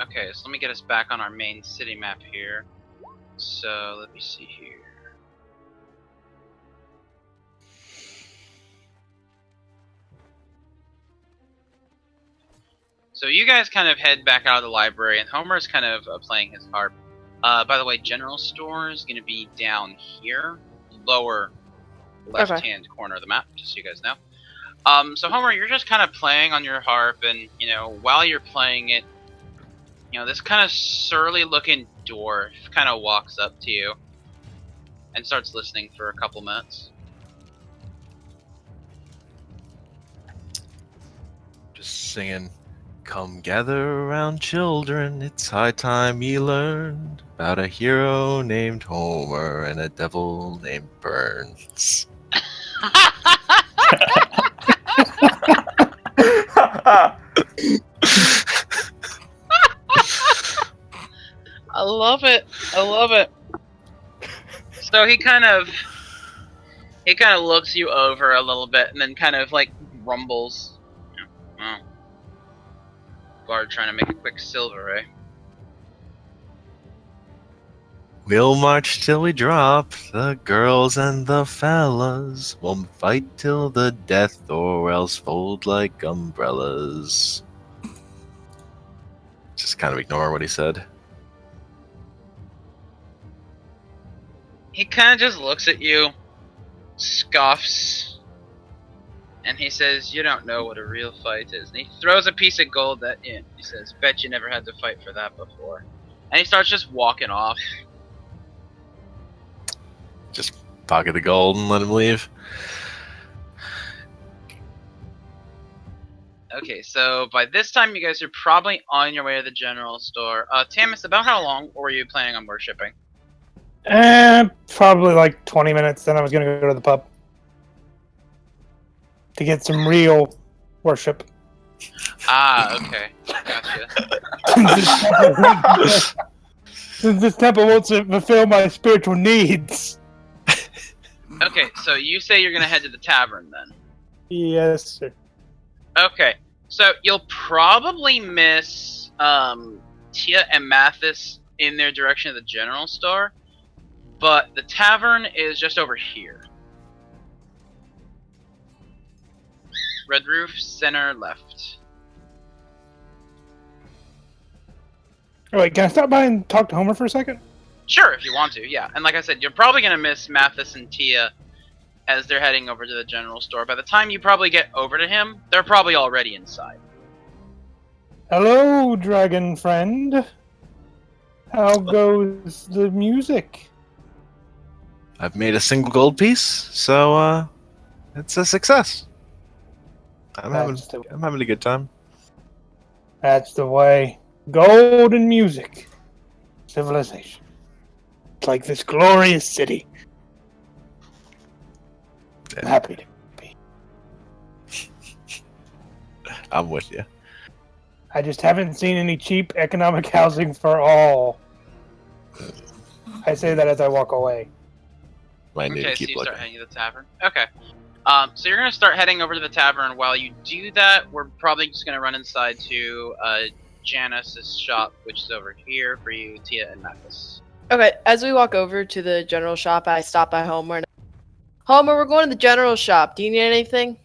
[SPEAKER 1] Okay, so let me get us back on our main city map here. So, let me see here. So you guys kind of head back out of the library, and Homer's kind of playing his harp. By the way, general store is going to be down here, lower left-hand corner of the map, just so you guys know. So Homer, you're just kind of playing on your harp, and while you're playing it, this kind of surly-looking dwarf kind of walks up to you and starts listening for a couple minutes.
[SPEAKER 2] Just singing, "Come gather around, children, it's high time ye learned about a hero named Homer and a devil named Burns."
[SPEAKER 1] I love it. I love it. So he kind of looks you over a little bit and then kind of like rumbles. Oh. Bard trying to make a quick silver, eh?
[SPEAKER 2] We'll march till we drop, the girls and the fellas. We'll fight till the death or else fold like umbrellas. Just kind of ignore what he said.
[SPEAKER 1] He kind of just looks at you, scoffs, and he says, "You don't know what a real fight is." And he throws a piece of gold at you. He says, "Bet you never had to fight for that before." And he starts just walking off.
[SPEAKER 2] Just pocket the gold and let him leave.
[SPEAKER 1] Okay, so by this time you guys are probably on your way to the general store. Tamis, about how long were you planning on worshipping?
[SPEAKER 5] Probably like 20 minutes. Then I was gonna go to the pub to get some real worship.
[SPEAKER 1] Ah, okay. Gotcha.
[SPEAKER 5] Since this temple won't fulfill my spiritual needs.
[SPEAKER 1] Okay, so you say you're gonna head to the tavern then?
[SPEAKER 5] Yes, sir.
[SPEAKER 1] Okay, so you'll probably miss Tia and Mathis in their direction of the general store, but the tavern is just over here. Red roof, center, left.
[SPEAKER 5] All right, can I stop by and talk to Homer for a second?
[SPEAKER 1] Sure, if you want to, yeah. And like I said, you're probably gonna miss Mathis and Tia as they're heading over to the general store. By the time you probably get over to him, they're probably already inside.
[SPEAKER 5] Hello, dragon friend. How goes the music?
[SPEAKER 2] I've made a single gold piece, so it's a success. I'm having a good time.
[SPEAKER 5] That's the way. Gold and music. Civilization. It's like this glorious city. I'm
[SPEAKER 2] Yeah,
[SPEAKER 5] happy to be.
[SPEAKER 2] I'm with you.
[SPEAKER 5] I just haven't seen any cheap economic housing for all. I say that as I walk away.
[SPEAKER 2] Might need
[SPEAKER 1] Okay,
[SPEAKER 2] to
[SPEAKER 1] so
[SPEAKER 2] keep
[SPEAKER 1] you start
[SPEAKER 2] looking.
[SPEAKER 1] heading to the tavern. Okay. So you're gonna start heading over to the tavern. While you do that, we're probably just gonna run inside to Janice's shop, which is over here for you, Tia and Mathis.
[SPEAKER 3] Okay, as we walk over to the general shop, I stop by Homer. Homer, we're going to the general shop. Do you need anything?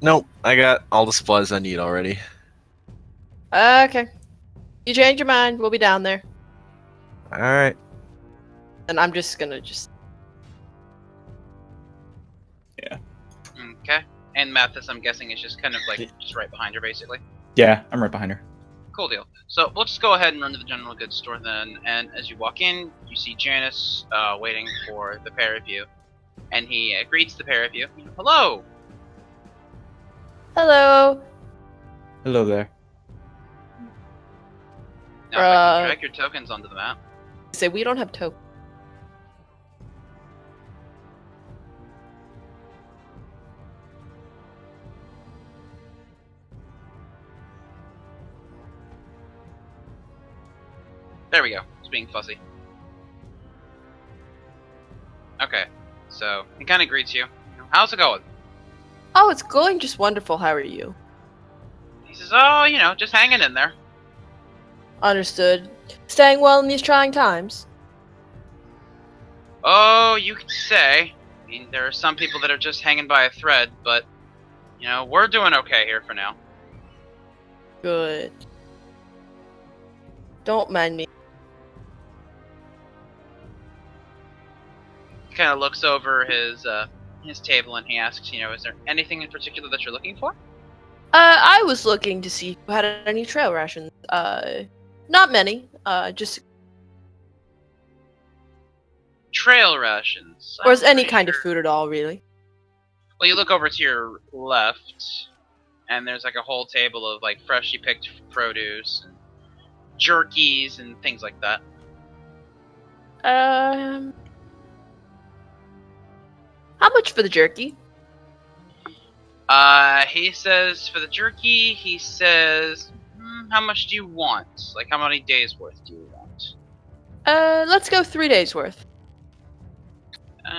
[SPEAKER 2] Nope, I got all the supplies I need already.
[SPEAKER 3] Okay. You change your mind, we'll be down there.
[SPEAKER 2] Alright.
[SPEAKER 3] And I'm just gonna
[SPEAKER 1] Okay. And Mathis, I'm guessing, is just kind of like just right behind her, basically.
[SPEAKER 4] Yeah, I'm right behind her.
[SPEAKER 1] Cool deal. So we'll just go ahead and run to the general goods store then. And as you walk in, you see Janice waiting for the pair of you, and he greets the pair of you. Hello.
[SPEAKER 3] Hello.
[SPEAKER 4] Hello there.
[SPEAKER 1] Now, if I can drag your tokens onto the map.
[SPEAKER 3] Say we don't have tokens.
[SPEAKER 1] There we go. It's being fuzzy. Okay. So he kind of greets you. How's it going?
[SPEAKER 3] Oh, it's going just wonderful. How are you?
[SPEAKER 1] He says, "Oh, you know, just hanging in there."
[SPEAKER 3] Understood. Staying well in these trying times?
[SPEAKER 1] Oh, you could say. I mean, there are some people that are just hanging by a thread, but you know, we're doing okay here for now.
[SPEAKER 3] Good. Don't mind me.
[SPEAKER 1] He kind of looks over his table and he asks, you know, is there anything in particular that you're looking for?
[SPEAKER 3] I was looking to see if you had any trail rations. Not many. Just
[SPEAKER 1] Trail rations.
[SPEAKER 3] or is
[SPEAKER 1] I'm
[SPEAKER 3] any
[SPEAKER 1] pretty
[SPEAKER 3] kind of
[SPEAKER 1] sure-
[SPEAKER 3] food at all, really.
[SPEAKER 1] Well, you look over to your left, and there's like a whole table of like freshly picked produce and jerkies and things like that.
[SPEAKER 3] How much for the jerky?
[SPEAKER 1] He says for the jerky, he says, how much do you want? Like, how many days worth do you want?
[SPEAKER 3] Let's go 3 days worth.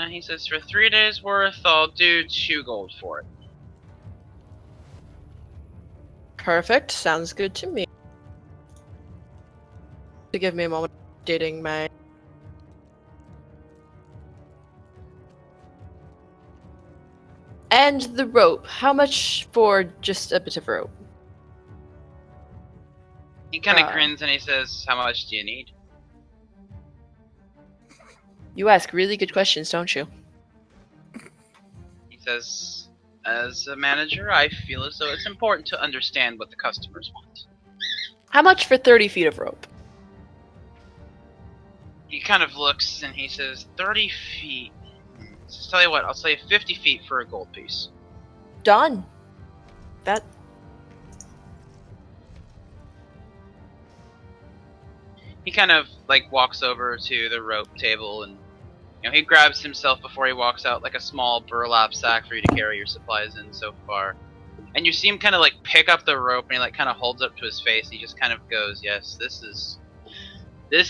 [SPEAKER 1] He says for 3 days worth, I'll do 2 gold for it.
[SPEAKER 3] Perfect. Sounds good to me. To give me a moment updating my. And the rope. How much for just a bit of rope?
[SPEAKER 1] He kind of
[SPEAKER 3] Uh.
[SPEAKER 1] grins and he says, how much do you need?
[SPEAKER 3] You ask really good questions, don't you?
[SPEAKER 1] He says, as a manager, I feel as though it's important to understand what the customers want.
[SPEAKER 3] How much for 30 feet of rope?
[SPEAKER 1] He kind of looks and he says, 30 feet. Just tell you what, I'll say 50 feet for a gold piece.
[SPEAKER 3] Done. That.
[SPEAKER 1] He kind of like walks over to the rope table and you know he grabs himself before he walks out like a small burlap sack for you to carry your supplies in so far. And you see him kind of like pick up the rope and he like kind of holds it up to his face. He just kind of goes, "Yes, this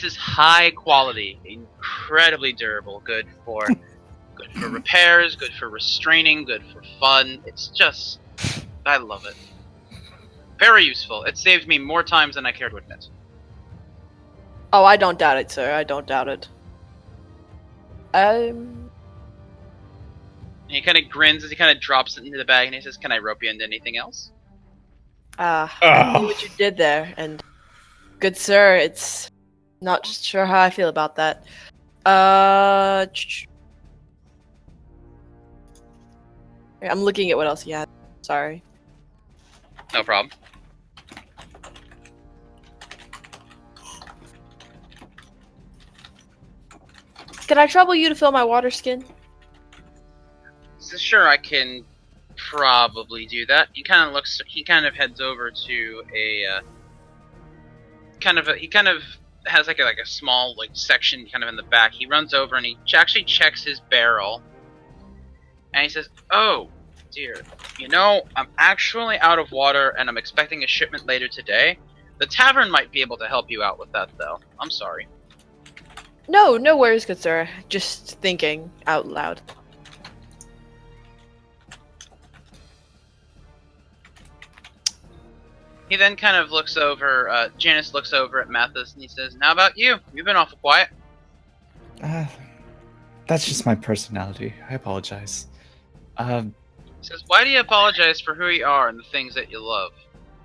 [SPEAKER 1] is high quality, incredibly durable, good for repairs, good for restraining, good for fun. It's just I love it. Very useful. It saved me more times than I care to admit."
[SPEAKER 3] Oh, I don't doubt it, sir. I don't doubt it.
[SPEAKER 1] And he kind of grins as he kind of drops it into the bag and he says, "Can I rope you into anything else?"
[SPEAKER 3] I see what you did there, and good sir, it's not just sure how I feel about that. I'm looking at what else he has. Sorry.
[SPEAKER 1] No problem.
[SPEAKER 3] Can I trouble you to fill my water skin?
[SPEAKER 1] So sure, I can probably do that. He kind of looks. He kind of heads over to a he kind of has like a small like section kind of in the back. He runs over and he actually checks his barrel, and he says, "Oh, dear, you know I'm actually out of water and I'm expecting a shipment later today. The tavern might be able to help you out with that, though. I'm sorry."
[SPEAKER 3] No, no worries, good sir. Just thinking out loud.
[SPEAKER 1] He then kind of looks over. Janice looks over at Mathis and he says, "Now about you? You've been awful quiet."
[SPEAKER 4] That's just my personality. I apologize.
[SPEAKER 1] He says, "Why do you apologize for who you are and the things that you love?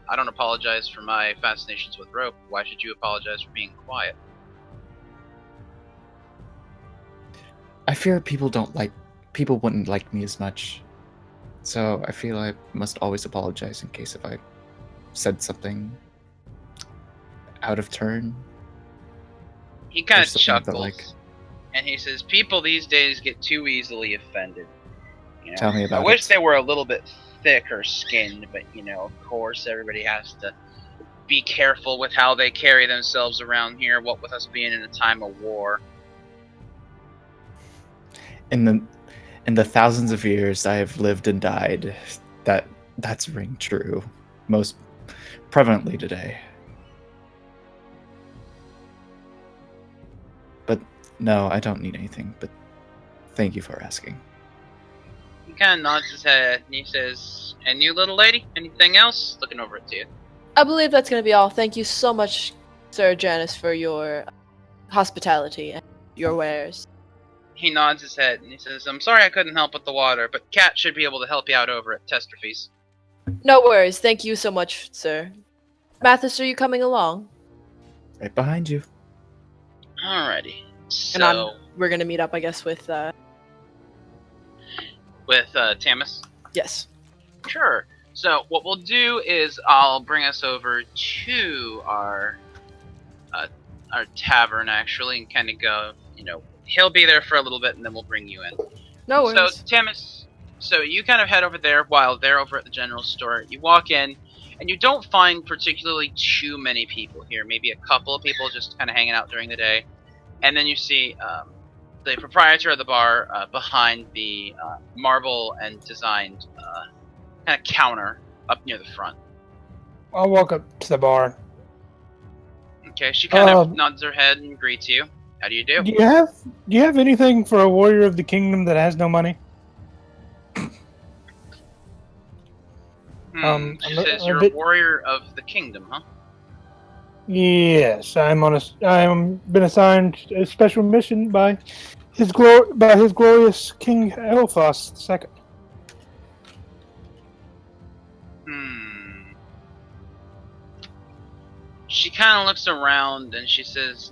[SPEAKER 1] I don't apologize for my fascinations with rope. Why should you apologize for being quiet?"
[SPEAKER 4] I fear people wouldn't like me as much. So I feel I must always apologize in case if I said something out of turn.
[SPEAKER 1] He kind
[SPEAKER 4] Or
[SPEAKER 1] of
[SPEAKER 4] something of the
[SPEAKER 1] chuckles,
[SPEAKER 4] like.
[SPEAKER 1] and he says, "People these days get too easily offended. You know,
[SPEAKER 4] Tell me about
[SPEAKER 1] I wish
[SPEAKER 4] it.
[SPEAKER 1] they were a little bit thicker skinned, but you know, of course, everybody has to be careful with how they carry themselves around here. What with us being in a time of war."
[SPEAKER 4] In the thousands of years I have lived and died, that's ring true. Most prevalently today. But no, I don't need anything, but thank you for asking.
[SPEAKER 1] He kind of nods his head and he says, "And you, little lady? Anything else?" Looking over at you.
[SPEAKER 3] I believe that's going to be all. Thank you so much, Sir Janice, for your hospitality and your wares.
[SPEAKER 1] He nods his head and he says, "I'm sorry I couldn't help with the water, but Kat should be able to help you out over at Testrophes."
[SPEAKER 3] No worries. Thank you so much, sir. Mathis, are you coming along?
[SPEAKER 4] Right behind you.
[SPEAKER 1] Alrighty.
[SPEAKER 3] And
[SPEAKER 1] So,
[SPEAKER 3] we're going to meet up, I guess, with,
[SPEAKER 1] with Tamis?
[SPEAKER 3] yes.
[SPEAKER 1] Sure. So, what we'll do is I'll bring us over to our tavern, actually, and kind of go, he'll be there for a little bit and then we'll bring you in.
[SPEAKER 3] No
[SPEAKER 1] So,
[SPEAKER 3] worries.
[SPEAKER 1] Tamis, you kind of head over there while they're over at the general store. You walk in, and you don't find particularly too many people here. Maybe a couple of people just kind of hanging out during the day. And then you see the proprietor of the bar behind the marble and designed kind of counter up near the front.
[SPEAKER 5] I'll walk up to the bar.
[SPEAKER 1] Okay, she kind of nods her head and greets you. How do you do?
[SPEAKER 5] Do you have anything for a warrior of the kingdom that has no money?
[SPEAKER 1] She says you're a warrior of the kingdom, huh?
[SPEAKER 5] Yes, I'm been assigned a special mission by his glorious King Elphas II.
[SPEAKER 1] She kind of looks around and she says,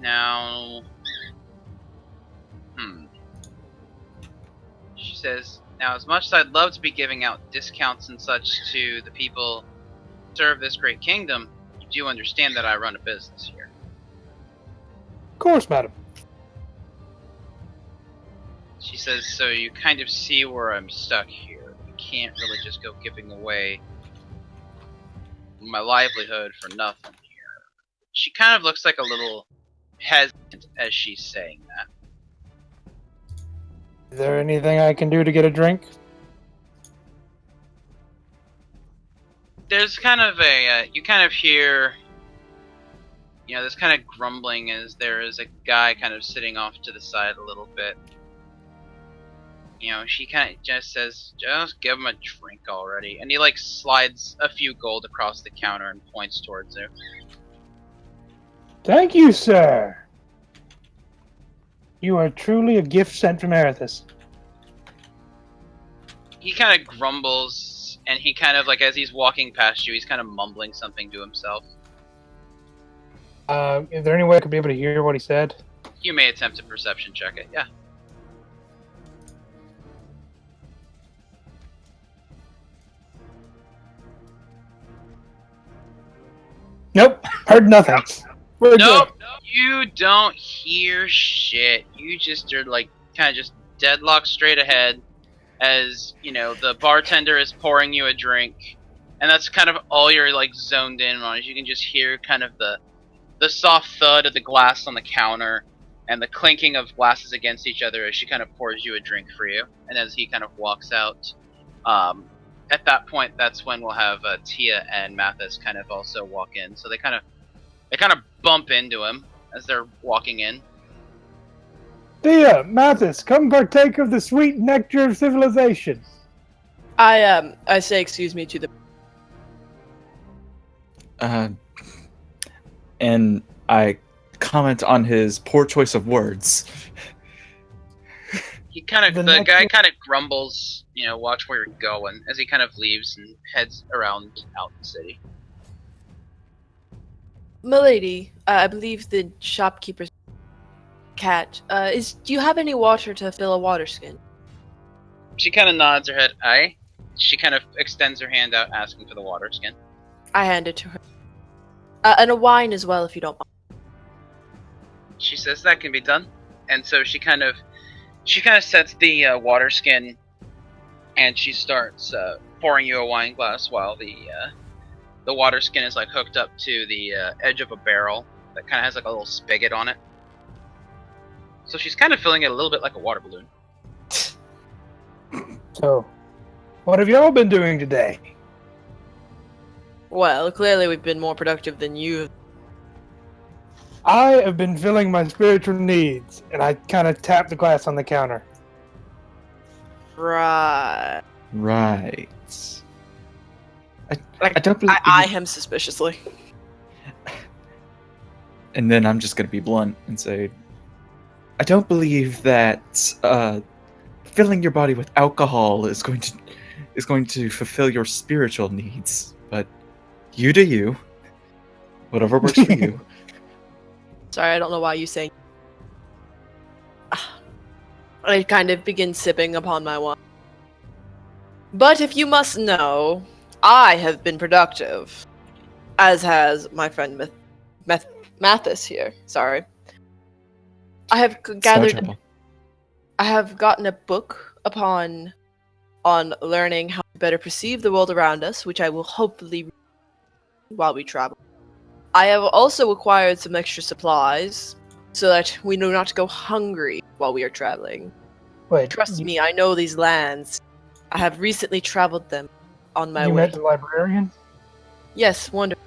[SPEAKER 1] She says, "Now, as much as I'd love to be giving out discounts and such to the people who serve this great kingdom, you do understand that I run a business here."
[SPEAKER 5] Of course, madam.
[SPEAKER 1] She says, "So you kind of see where I'm stuck here. I can't really just go giving away my livelihood for nothing here." She kind of looks like a little hesitant as she's saying that.
[SPEAKER 5] Is there anything I can do to get a drink?
[SPEAKER 1] There's kind of you kind of hear, there's kind of grumbling as there is a guy kind of sitting off to the side a little bit. She kind of just says, "Just give him a drink already." And he slides a few gold across the counter and points towards her.
[SPEAKER 5] Thank you, sir. You are truly a gift sent from Erithus. He
[SPEAKER 1] kind of grumbles, and he kind of, as he's walking past you, he's kind of mumbling something to himself.
[SPEAKER 5] Is there any way I could be able to hear what he said?
[SPEAKER 1] You may attempt to perception check it, yeah.
[SPEAKER 5] Nope, heard nothing. We're
[SPEAKER 1] nope,
[SPEAKER 5] good.
[SPEAKER 1] You don't hear shit. You just are kind of just deadlocked straight ahead as, the bartender is pouring you a drink. And that's kind of all you're zoned in on. Is you can just hear kind of the soft thud of the glass on the counter and the clinking of glasses against each other as she kind of pours you a drink for you. And as he kind of walks out, at that point, that's when we'll have Tia and Mathis kind of also walk in. So they kind of bump into him as they're walking in.
[SPEAKER 5] Tia, Mathis, come partake of the sweet nectar of civilization.
[SPEAKER 3] I say excuse me to the.
[SPEAKER 4] And I comment on his poor choice of words.
[SPEAKER 1] The guy kind of grumbles, watch where you're going, as he kind of leaves and heads around out the city.
[SPEAKER 3] Milady, I believe the shopkeeper's cat. Do you have any water to fill a water skin?
[SPEAKER 1] She kind of nods her head, aye. She kind of extends her hand out, asking for the water skin.
[SPEAKER 3] I hand it to her. And a wine as well, if you don't mind.
[SPEAKER 1] She says that can be done, and so she kind of sets the water skin, and she starts pouring you a wine glass while the water skin is hooked up to the edge of a barrel that kind of has a little spigot on it. So she's kind of filling it a little bit like a water balloon.
[SPEAKER 5] So, what have y'all been doing today?
[SPEAKER 3] Well, clearly we've been more productive than you.
[SPEAKER 5] I have been filling my spiritual needs, and I kind of tap the glass on the counter.
[SPEAKER 3] Right.
[SPEAKER 4] Right.
[SPEAKER 3] Like,
[SPEAKER 4] I don't believe.
[SPEAKER 3] I eye him suspiciously.
[SPEAKER 4] And then I'm just going to be blunt and say, I don't believe that filling your body with alcohol is going to fulfill your spiritual needs. But you do you. Whatever works for you.
[SPEAKER 3] Sorry, I don't know why you saying. I kind of begin sipping upon my wine. But if you must know, I have been productive, as has my friend Mathis here. Sorry. I have
[SPEAKER 4] It's no
[SPEAKER 3] gathered.
[SPEAKER 4] trouble.
[SPEAKER 3] I have gotten a book on learning how to better perceive the world around us, which I will hopefully read while we travel. I have also acquired some extra supplies so that we do not go hungry while we are traveling.
[SPEAKER 5] Wait,
[SPEAKER 3] Trust me, I know these lands. I have recently traveled them on my
[SPEAKER 5] you
[SPEAKER 3] way.
[SPEAKER 5] met the librarian?
[SPEAKER 3] Yes, wonderful.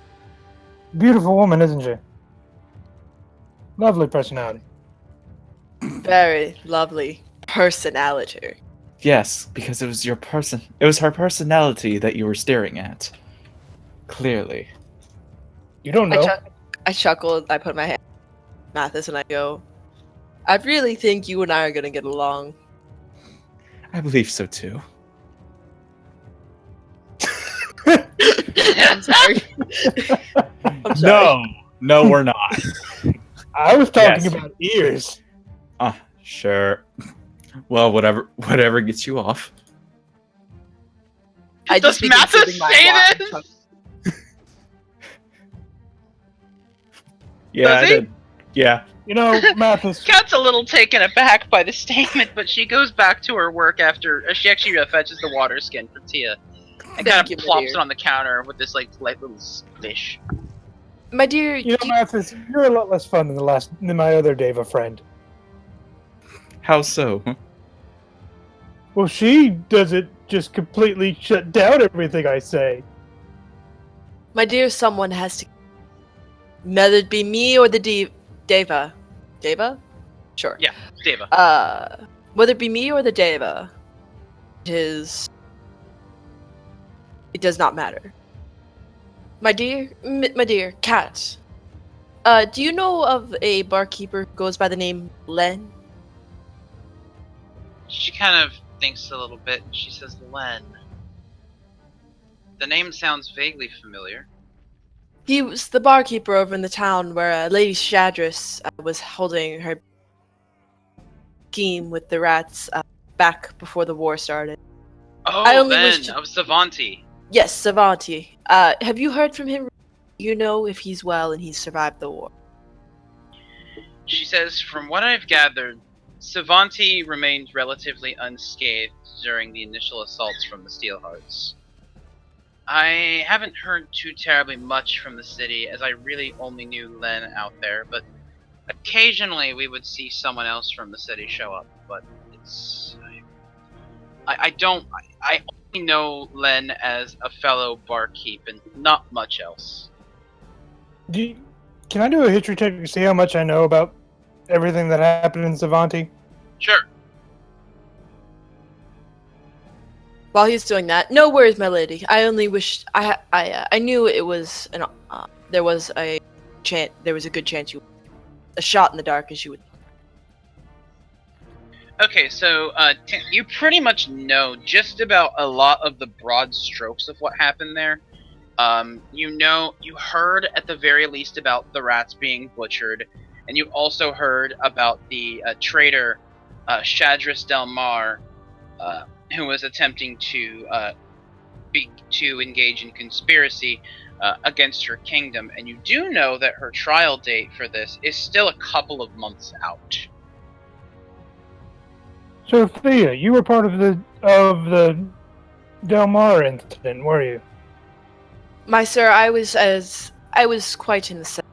[SPEAKER 5] Beautiful woman, isn't she? Lovely personality.
[SPEAKER 3] Very lovely personality.
[SPEAKER 4] Yes, because it was It was her personality that you were staring at. Clearly.
[SPEAKER 5] You don't know.
[SPEAKER 3] I chuckled. I put my hand on Mathis and I go, I really think you and I are going to get along.
[SPEAKER 4] I believe so too.
[SPEAKER 3] I'm sorry. I'm sorry.
[SPEAKER 4] No, we're not.
[SPEAKER 5] I was talking
[SPEAKER 4] Yes.
[SPEAKER 5] about ears.
[SPEAKER 4] Sure. Well, whatever gets you off.
[SPEAKER 3] I
[SPEAKER 1] Does
[SPEAKER 3] just begin
[SPEAKER 1] Mathis
[SPEAKER 3] sipping my
[SPEAKER 1] say
[SPEAKER 3] wine.
[SPEAKER 1] this?
[SPEAKER 4] Yeah,
[SPEAKER 1] Does
[SPEAKER 4] I
[SPEAKER 1] he?
[SPEAKER 4] did. Yeah.
[SPEAKER 5] You know, Mathis.
[SPEAKER 1] Kat's a little taken aback by the statement, but she goes back to her work after she actually fetches the water skin for Tia and
[SPEAKER 3] Thank
[SPEAKER 1] kind
[SPEAKER 3] you,
[SPEAKER 1] of
[SPEAKER 3] my
[SPEAKER 1] plops
[SPEAKER 3] dear.
[SPEAKER 1] it on the counter with this like little fish.
[SPEAKER 3] My dear,
[SPEAKER 5] You know, Mathis, you're a lot less fun than my other Deva friend.
[SPEAKER 4] How so?
[SPEAKER 5] Well, she doesn't just completely shut down everything I say.
[SPEAKER 3] my dear, someone has to. Whether it be me or the Deva. Deva? Sure.
[SPEAKER 1] Yeah, Deva.
[SPEAKER 3] Whether it be me or the Deva, it does not matter. My dear, Kat, do you know of a barkeeper who goes by the name Len?
[SPEAKER 1] She kind of thinks a little bit and she says, Len. The name sounds vaguely familiar.
[SPEAKER 3] He was the barkeeper over in the town where Lady Shadris was holding her scheme with the rats back before the war started. I
[SPEAKER 1] Oh,
[SPEAKER 3] only
[SPEAKER 1] Len,
[SPEAKER 3] wish to-
[SPEAKER 1] of Savanti.
[SPEAKER 3] Yes, Savanti. Have you heard from him? You know if he's well and he's survived the war.
[SPEAKER 1] She says, from what I've gathered, Savanti remained relatively unscathed during the initial assaults from the Steelhearts. I haven't heard too terribly much from the city, as I really only knew Len out there, but occasionally we would see someone else from the city show up, but it's... I only know Len as a fellow barkeep and not much else.
[SPEAKER 5] Can I do a history check to see how much I know about everything that happened in Savanti?
[SPEAKER 1] Sure.
[SPEAKER 3] While he's doing that, no worries, my lady. I only wished I knew it was there was a good chance you a shot in the dark as you would.
[SPEAKER 1] Okay, so you pretty much know just about a lot of the broad strokes of what happened there. You heard at the very least about the rats being butchered, and you also heard about the traitor Shadris Del Mar, who was attempting to engage in conspiracy against her kingdom. And you do know that her trial date for this is still a couple of months out.
[SPEAKER 5] Sophia, you were part of the Del Mar incident, were you?
[SPEAKER 3] My sir, I was quite in the center.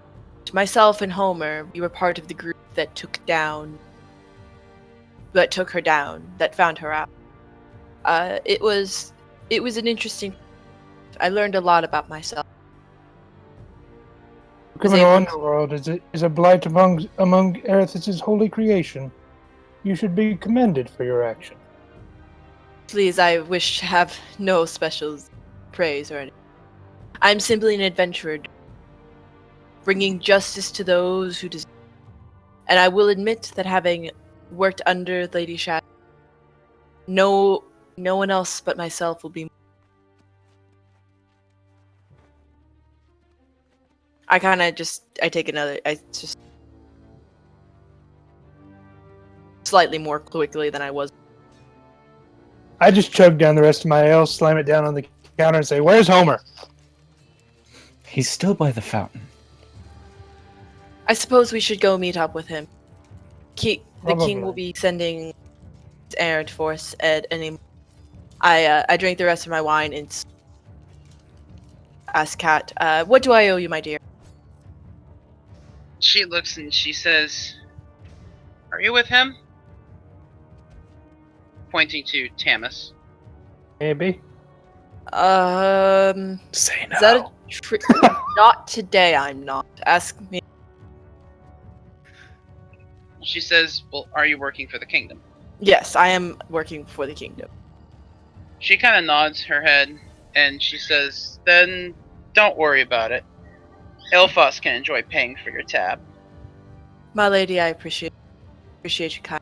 [SPEAKER 3] Myself and Homer, we were part of the group that took her down, that found her out. It was an interesting. I learned a lot about myself.
[SPEAKER 5] Criminal underworld is a blight among Erithus' holy creation. You should be commended for your action.
[SPEAKER 3] Please, I wish to have no special praise or anything. I'm simply an adventurer, bringing justice to those who deserve. And I will admit that having worked under Lady Shadow, no one else but myself will be. I just slightly more quickly than I was.
[SPEAKER 5] I just chug down the rest of my ale, slam it down on the counter, and say, "Where's Homer?"
[SPEAKER 4] He's still by the fountain.
[SPEAKER 3] I suppose we should go meet up with him. The king will
[SPEAKER 5] Probably.
[SPEAKER 3] be sending his errand for us at any. I drank the rest of my wine and asked Kat, "What do I owe you, my dear?"
[SPEAKER 1] She looks and she says, "Are you with him?" Pointing to Tamas.
[SPEAKER 5] Maybe.
[SPEAKER 4] Say no.
[SPEAKER 3] Is that a not today? I'm not. Ask me.
[SPEAKER 1] She says, "Well, are you working for the kingdom?"
[SPEAKER 3] Yes, I am working for the kingdom.
[SPEAKER 1] She kind of nods her head and she says, "Then don't worry about it. Ilfos can enjoy paying for your tab."
[SPEAKER 3] My lady, I appreciate you kind.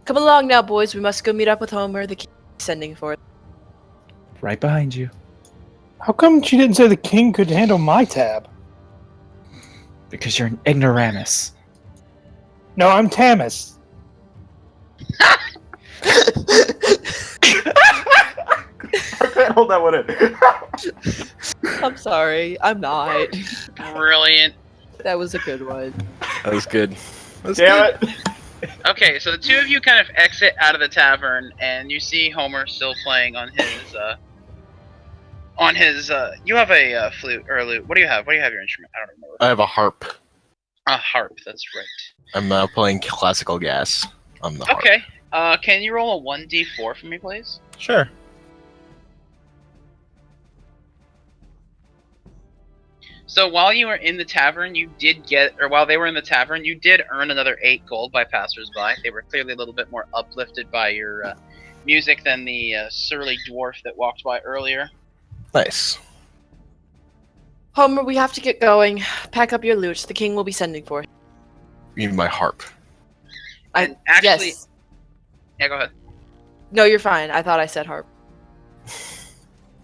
[SPEAKER 3] Come along now, boys. We must go meet up with Homer. The king is sending for us.
[SPEAKER 4] Right behind you.
[SPEAKER 5] How come she didn't say the king could handle my tab?
[SPEAKER 4] Because you're an ignoramus.
[SPEAKER 5] No, I'm Tamis.
[SPEAKER 2] I can't hold that one in.
[SPEAKER 3] I'm sorry. I'm not.
[SPEAKER 1] Brilliant.
[SPEAKER 3] That was a good one.
[SPEAKER 2] That was good. Damn it.
[SPEAKER 1] Okay, so the two of you kind of exit out of the tavern, and you see Homer still playing on his. You have a flute or a lute. What do you have? What do you have your instrument? I don't remember.
[SPEAKER 2] I have a harp.
[SPEAKER 1] A harp. That's right.
[SPEAKER 2] I'm playing classical gas on the harp.
[SPEAKER 1] Okay. Can you roll a 1d4 for me, please?
[SPEAKER 2] Sure.
[SPEAKER 1] So while you were in the tavern, while they were in the tavern, you did earn another 8 gold by passersby. They were clearly a little bit more uplifted by your music than the surly dwarf that walked by earlier.
[SPEAKER 2] Nice.
[SPEAKER 3] Homer, we have to get going. Pack up your loot. The king will be sending for it.
[SPEAKER 2] You mean my harp?
[SPEAKER 1] And actually,
[SPEAKER 3] Yes.
[SPEAKER 1] yeah, go ahead.
[SPEAKER 3] No, you're fine. I thought I said harp.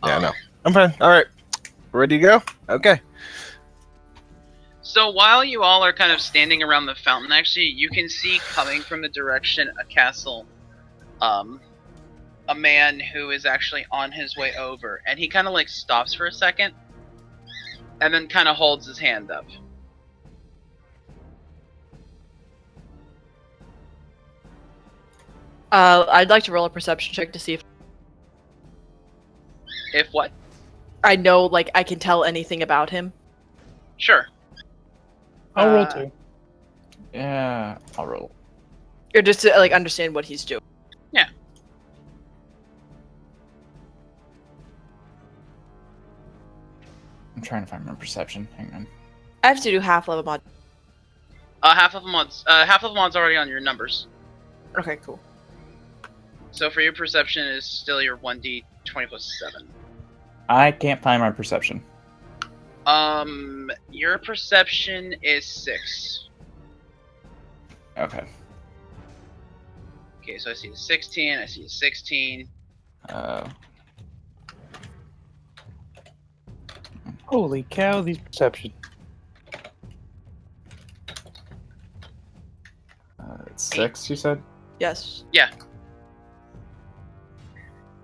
[SPEAKER 2] Yeah, no. I'm fine. All right. Ready to go? Okay.
[SPEAKER 1] So while you all are kind of standing around the fountain, actually, you can see coming from the direction a castle, a man who is actually on his way over, and he kind of like stops for a second, and then kind of holds his hand up.
[SPEAKER 3] I'd like to roll a perception check to see
[SPEAKER 1] If what?
[SPEAKER 3] I know, like, I can tell anything about him.
[SPEAKER 1] Sure.
[SPEAKER 5] I'll roll too.
[SPEAKER 4] Yeah, I'll roll.
[SPEAKER 3] Or just to, like, understand what he's doing.
[SPEAKER 4] I'm trying to find my perception. Hang on.
[SPEAKER 3] I have to do half level mod.
[SPEAKER 1] Half of the mod's already on your numbers.
[SPEAKER 3] Okay, cool.
[SPEAKER 1] So for your perception is still your 1d20 plus 7.
[SPEAKER 4] I can't find my perception.
[SPEAKER 1] Your perception is 6.
[SPEAKER 4] Okay.
[SPEAKER 1] Okay, so I see a 16, I see a 16.
[SPEAKER 5] Holy cow, these perception.
[SPEAKER 4] It's 6, you said?
[SPEAKER 3] Yes.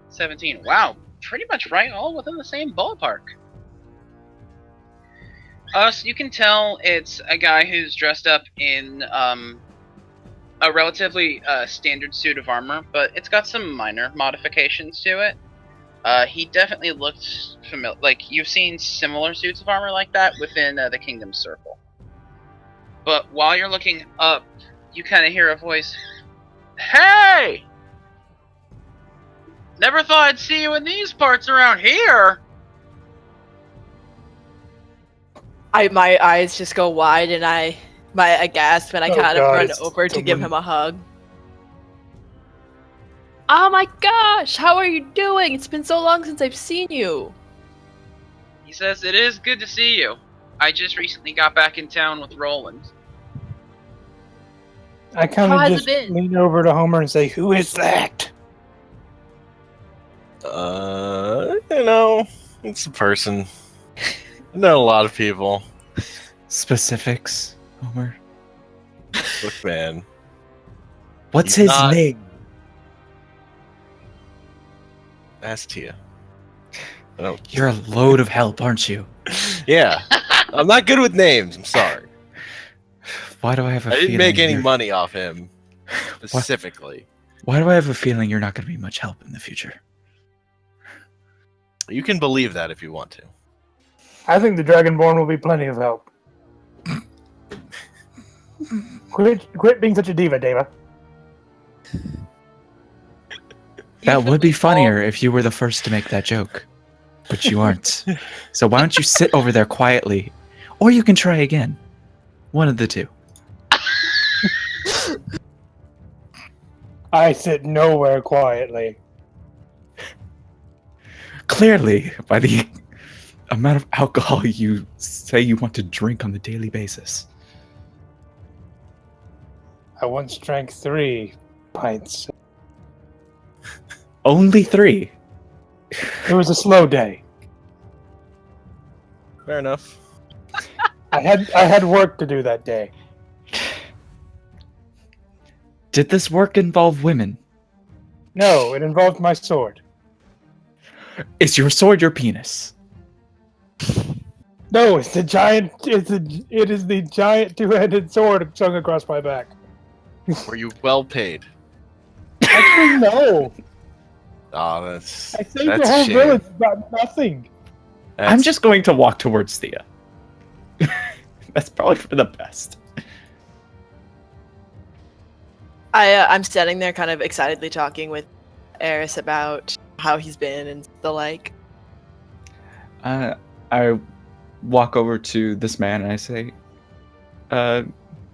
[SPEAKER 1] 17. Wow, pretty much right, all within the same ballpark. So you can tell it's a guy who's dressed up in a relatively standard suit of armor, but it's got some minor modifications to it. He definitely looks familiar. Like, you've seen similar suits of armor like that within the Kingdom Circle. But while you're looking up, you kind of hear a voice. Hey! Never thought I'd see you in these parts around here!
[SPEAKER 3] My eyes just go wide and I gasp and I
[SPEAKER 5] Oh
[SPEAKER 3] kind of
[SPEAKER 5] God,
[SPEAKER 3] run
[SPEAKER 5] it's
[SPEAKER 3] over to give
[SPEAKER 5] someone-
[SPEAKER 3] him a hug. Oh my gosh, how are you doing? It's been so long since I've seen you.
[SPEAKER 1] He says, it is good to see you. I just recently got back in town with Roland.
[SPEAKER 5] I kind
[SPEAKER 3] How
[SPEAKER 5] of
[SPEAKER 3] has it
[SPEAKER 5] just
[SPEAKER 3] been?
[SPEAKER 5] lean over to Homer and say, "Who is that?"
[SPEAKER 2] It's a person. I know a lot of people.
[SPEAKER 4] Specifics, Homer.
[SPEAKER 2] Look, man.
[SPEAKER 4] What's
[SPEAKER 2] He's
[SPEAKER 4] his
[SPEAKER 2] not-
[SPEAKER 4] name?
[SPEAKER 2] Ask Tia. I don't.
[SPEAKER 4] You're a load of help, aren't you?
[SPEAKER 2] Yeah. I'm not good with names. I'm sorry.
[SPEAKER 4] Why do I have a
[SPEAKER 2] I
[SPEAKER 4] feeling
[SPEAKER 2] didn't make any
[SPEAKER 4] you're-
[SPEAKER 2] money off him specifically.
[SPEAKER 4] Why do I have a feeling you're not going to be much help in the future?
[SPEAKER 2] You can believe that if you want to.
[SPEAKER 5] I think the Dragonborn will be plenty of help. Quit being such a diva, Deva.
[SPEAKER 4] That would be
[SPEAKER 1] Usually
[SPEAKER 4] funnier if you were the first to make that joke. But you aren't. So why don't you sit over there quietly? Or you can try again. One of the two.
[SPEAKER 5] I sit nowhere quietly.
[SPEAKER 4] Clearly, by the amount of alcohol you say you want to drink on the daily basis.
[SPEAKER 5] I once drank 3 pints.
[SPEAKER 4] Only 3.
[SPEAKER 5] It was a slow day.
[SPEAKER 2] Fair enough.
[SPEAKER 5] I had work to do that day.
[SPEAKER 4] Did this work involve women?
[SPEAKER 5] No, it involved my sword.
[SPEAKER 4] Is your sword your penis?
[SPEAKER 5] No, it's the giant. It is the giant 2-handed sword slung across my back.
[SPEAKER 2] Were you well paid?
[SPEAKER 5] Actually, no.
[SPEAKER 2] Oh, that's
[SPEAKER 5] I saved
[SPEAKER 2] that's
[SPEAKER 5] the
[SPEAKER 2] a
[SPEAKER 5] whole
[SPEAKER 2] shame.
[SPEAKER 5] village about nothing.
[SPEAKER 4] I'm just going to walk towards Thea. That's probably for the best.
[SPEAKER 3] I'm standing there kind of excitedly talking with Eris about how he's been and the like.
[SPEAKER 4] I walk over to this man and I say,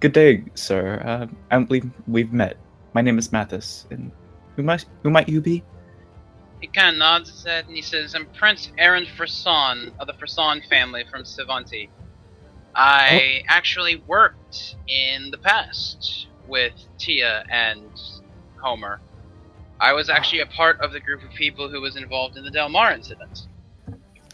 [SPEAKER 4] good day, sir. I don't believe we've met. My name is Mathis, and who might you be?
[SPEAKER 1] He kind of nods his head and he says, I'm Prince Aaron Frisson of the Frisson family from Sivanti. I actually worked in the past with Tia and Homer. I was actually a part of the group of people who was involved in the Del Mar incident.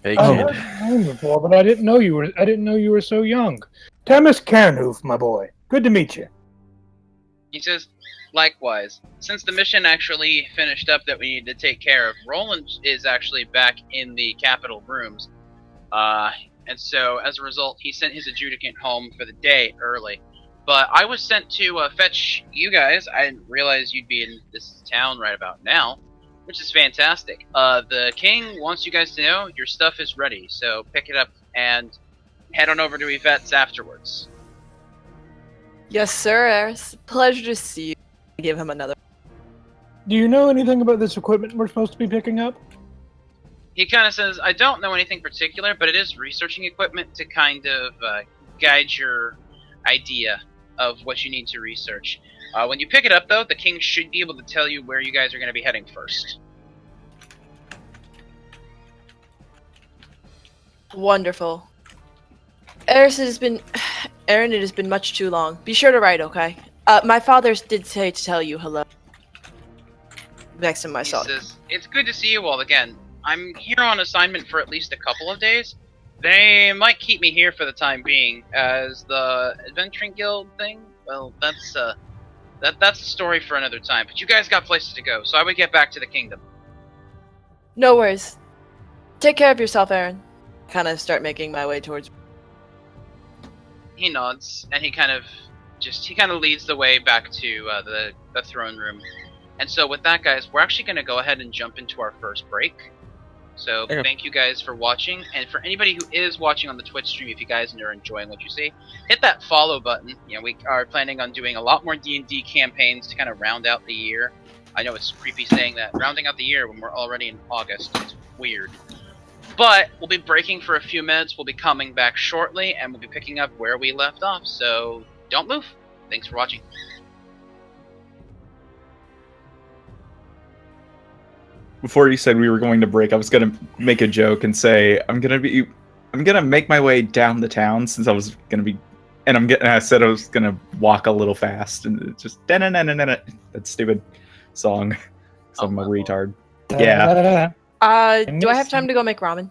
[SPEAKER 2] Hey,
[SPEAKER 5] I've
[SPEAKER 2] kid.
[SPEAKER 5] heard your name before, but I didn't know you were so young. Tamis Carnhoof, my boy. Good to meet you.
[SPEAKER 1] He says, likewise, since the mission actually finished up that we need to take care of, Roland is actually back in the capital rooms. And so, as a result, he sent his adjudicant home for the day early. But I was sent to fetch you guys. I didn't realize you'd be in this town right about now, which is fantastic. The king wants you guys to know your stuff is ready, so pick it up and head on over to Yvette's afterwards.
[SPEAKER 3] Yes, sir, Eris. Pleasure to see you. I give him another.
[SPEAKER 5] Do you know anything about this equipment we're supposed to be picking up?
[SPEAKER 1] He kind of says, I don't know anything particular, but it is researching equipment to kind of guide your idea of what you need to research. When you pick it up, though, the king should be able to tell you where you guys are going to be heading first.
[SPEAKER 3] Wonderful. Eris, Aaron, it has been much too long. Be sure to write, okay? My father did say to tell you hello. Next to myself.
[SPEAKER 1] He says, it's good to see you all again. I'm here on assignment for at least a couple of days. They might keep me here for the time being, as the Adventuring Guild thing, well, that's a story for another time. But you guys got places to go, so I would get back to the kingdom.
[SPEAKER 3] No worries. Take care of yourself, Aaron. Kind of start making my way towards.
[SPEAKER 1] He nods, and he kind of leads the way back to the throne room. And so with that, guys, we're actually going to go ahead and jump into our first break. So
[SPEAKER 2] Okay.
[SPEAKER 1] Thank you guys for watching, and for anybody who is watching on the Twitch stream, if you guys are enjoying what you see, hit that follow button. You know, we are planning on doing a lot more D&D campaigns to kind of round out the year. I know it's creepy saying that, rounding out the year when we're already in August. It's weird. But we'll be breaking for a few minutes, we'll be coming back shortly, and we'll be picking up where we left off, so don't move. Thanks for watching.
[SPEAKER 4] before you said we were going to break, I was gonna make a joke and say I'm gonna make my way down the town since I was gonna be, and I said I was gonna walk a little fast, and it just that stupid song. 'Cause I'm a retard. Yeah.
[SPEAKER 3] Do I have time to go make ramen?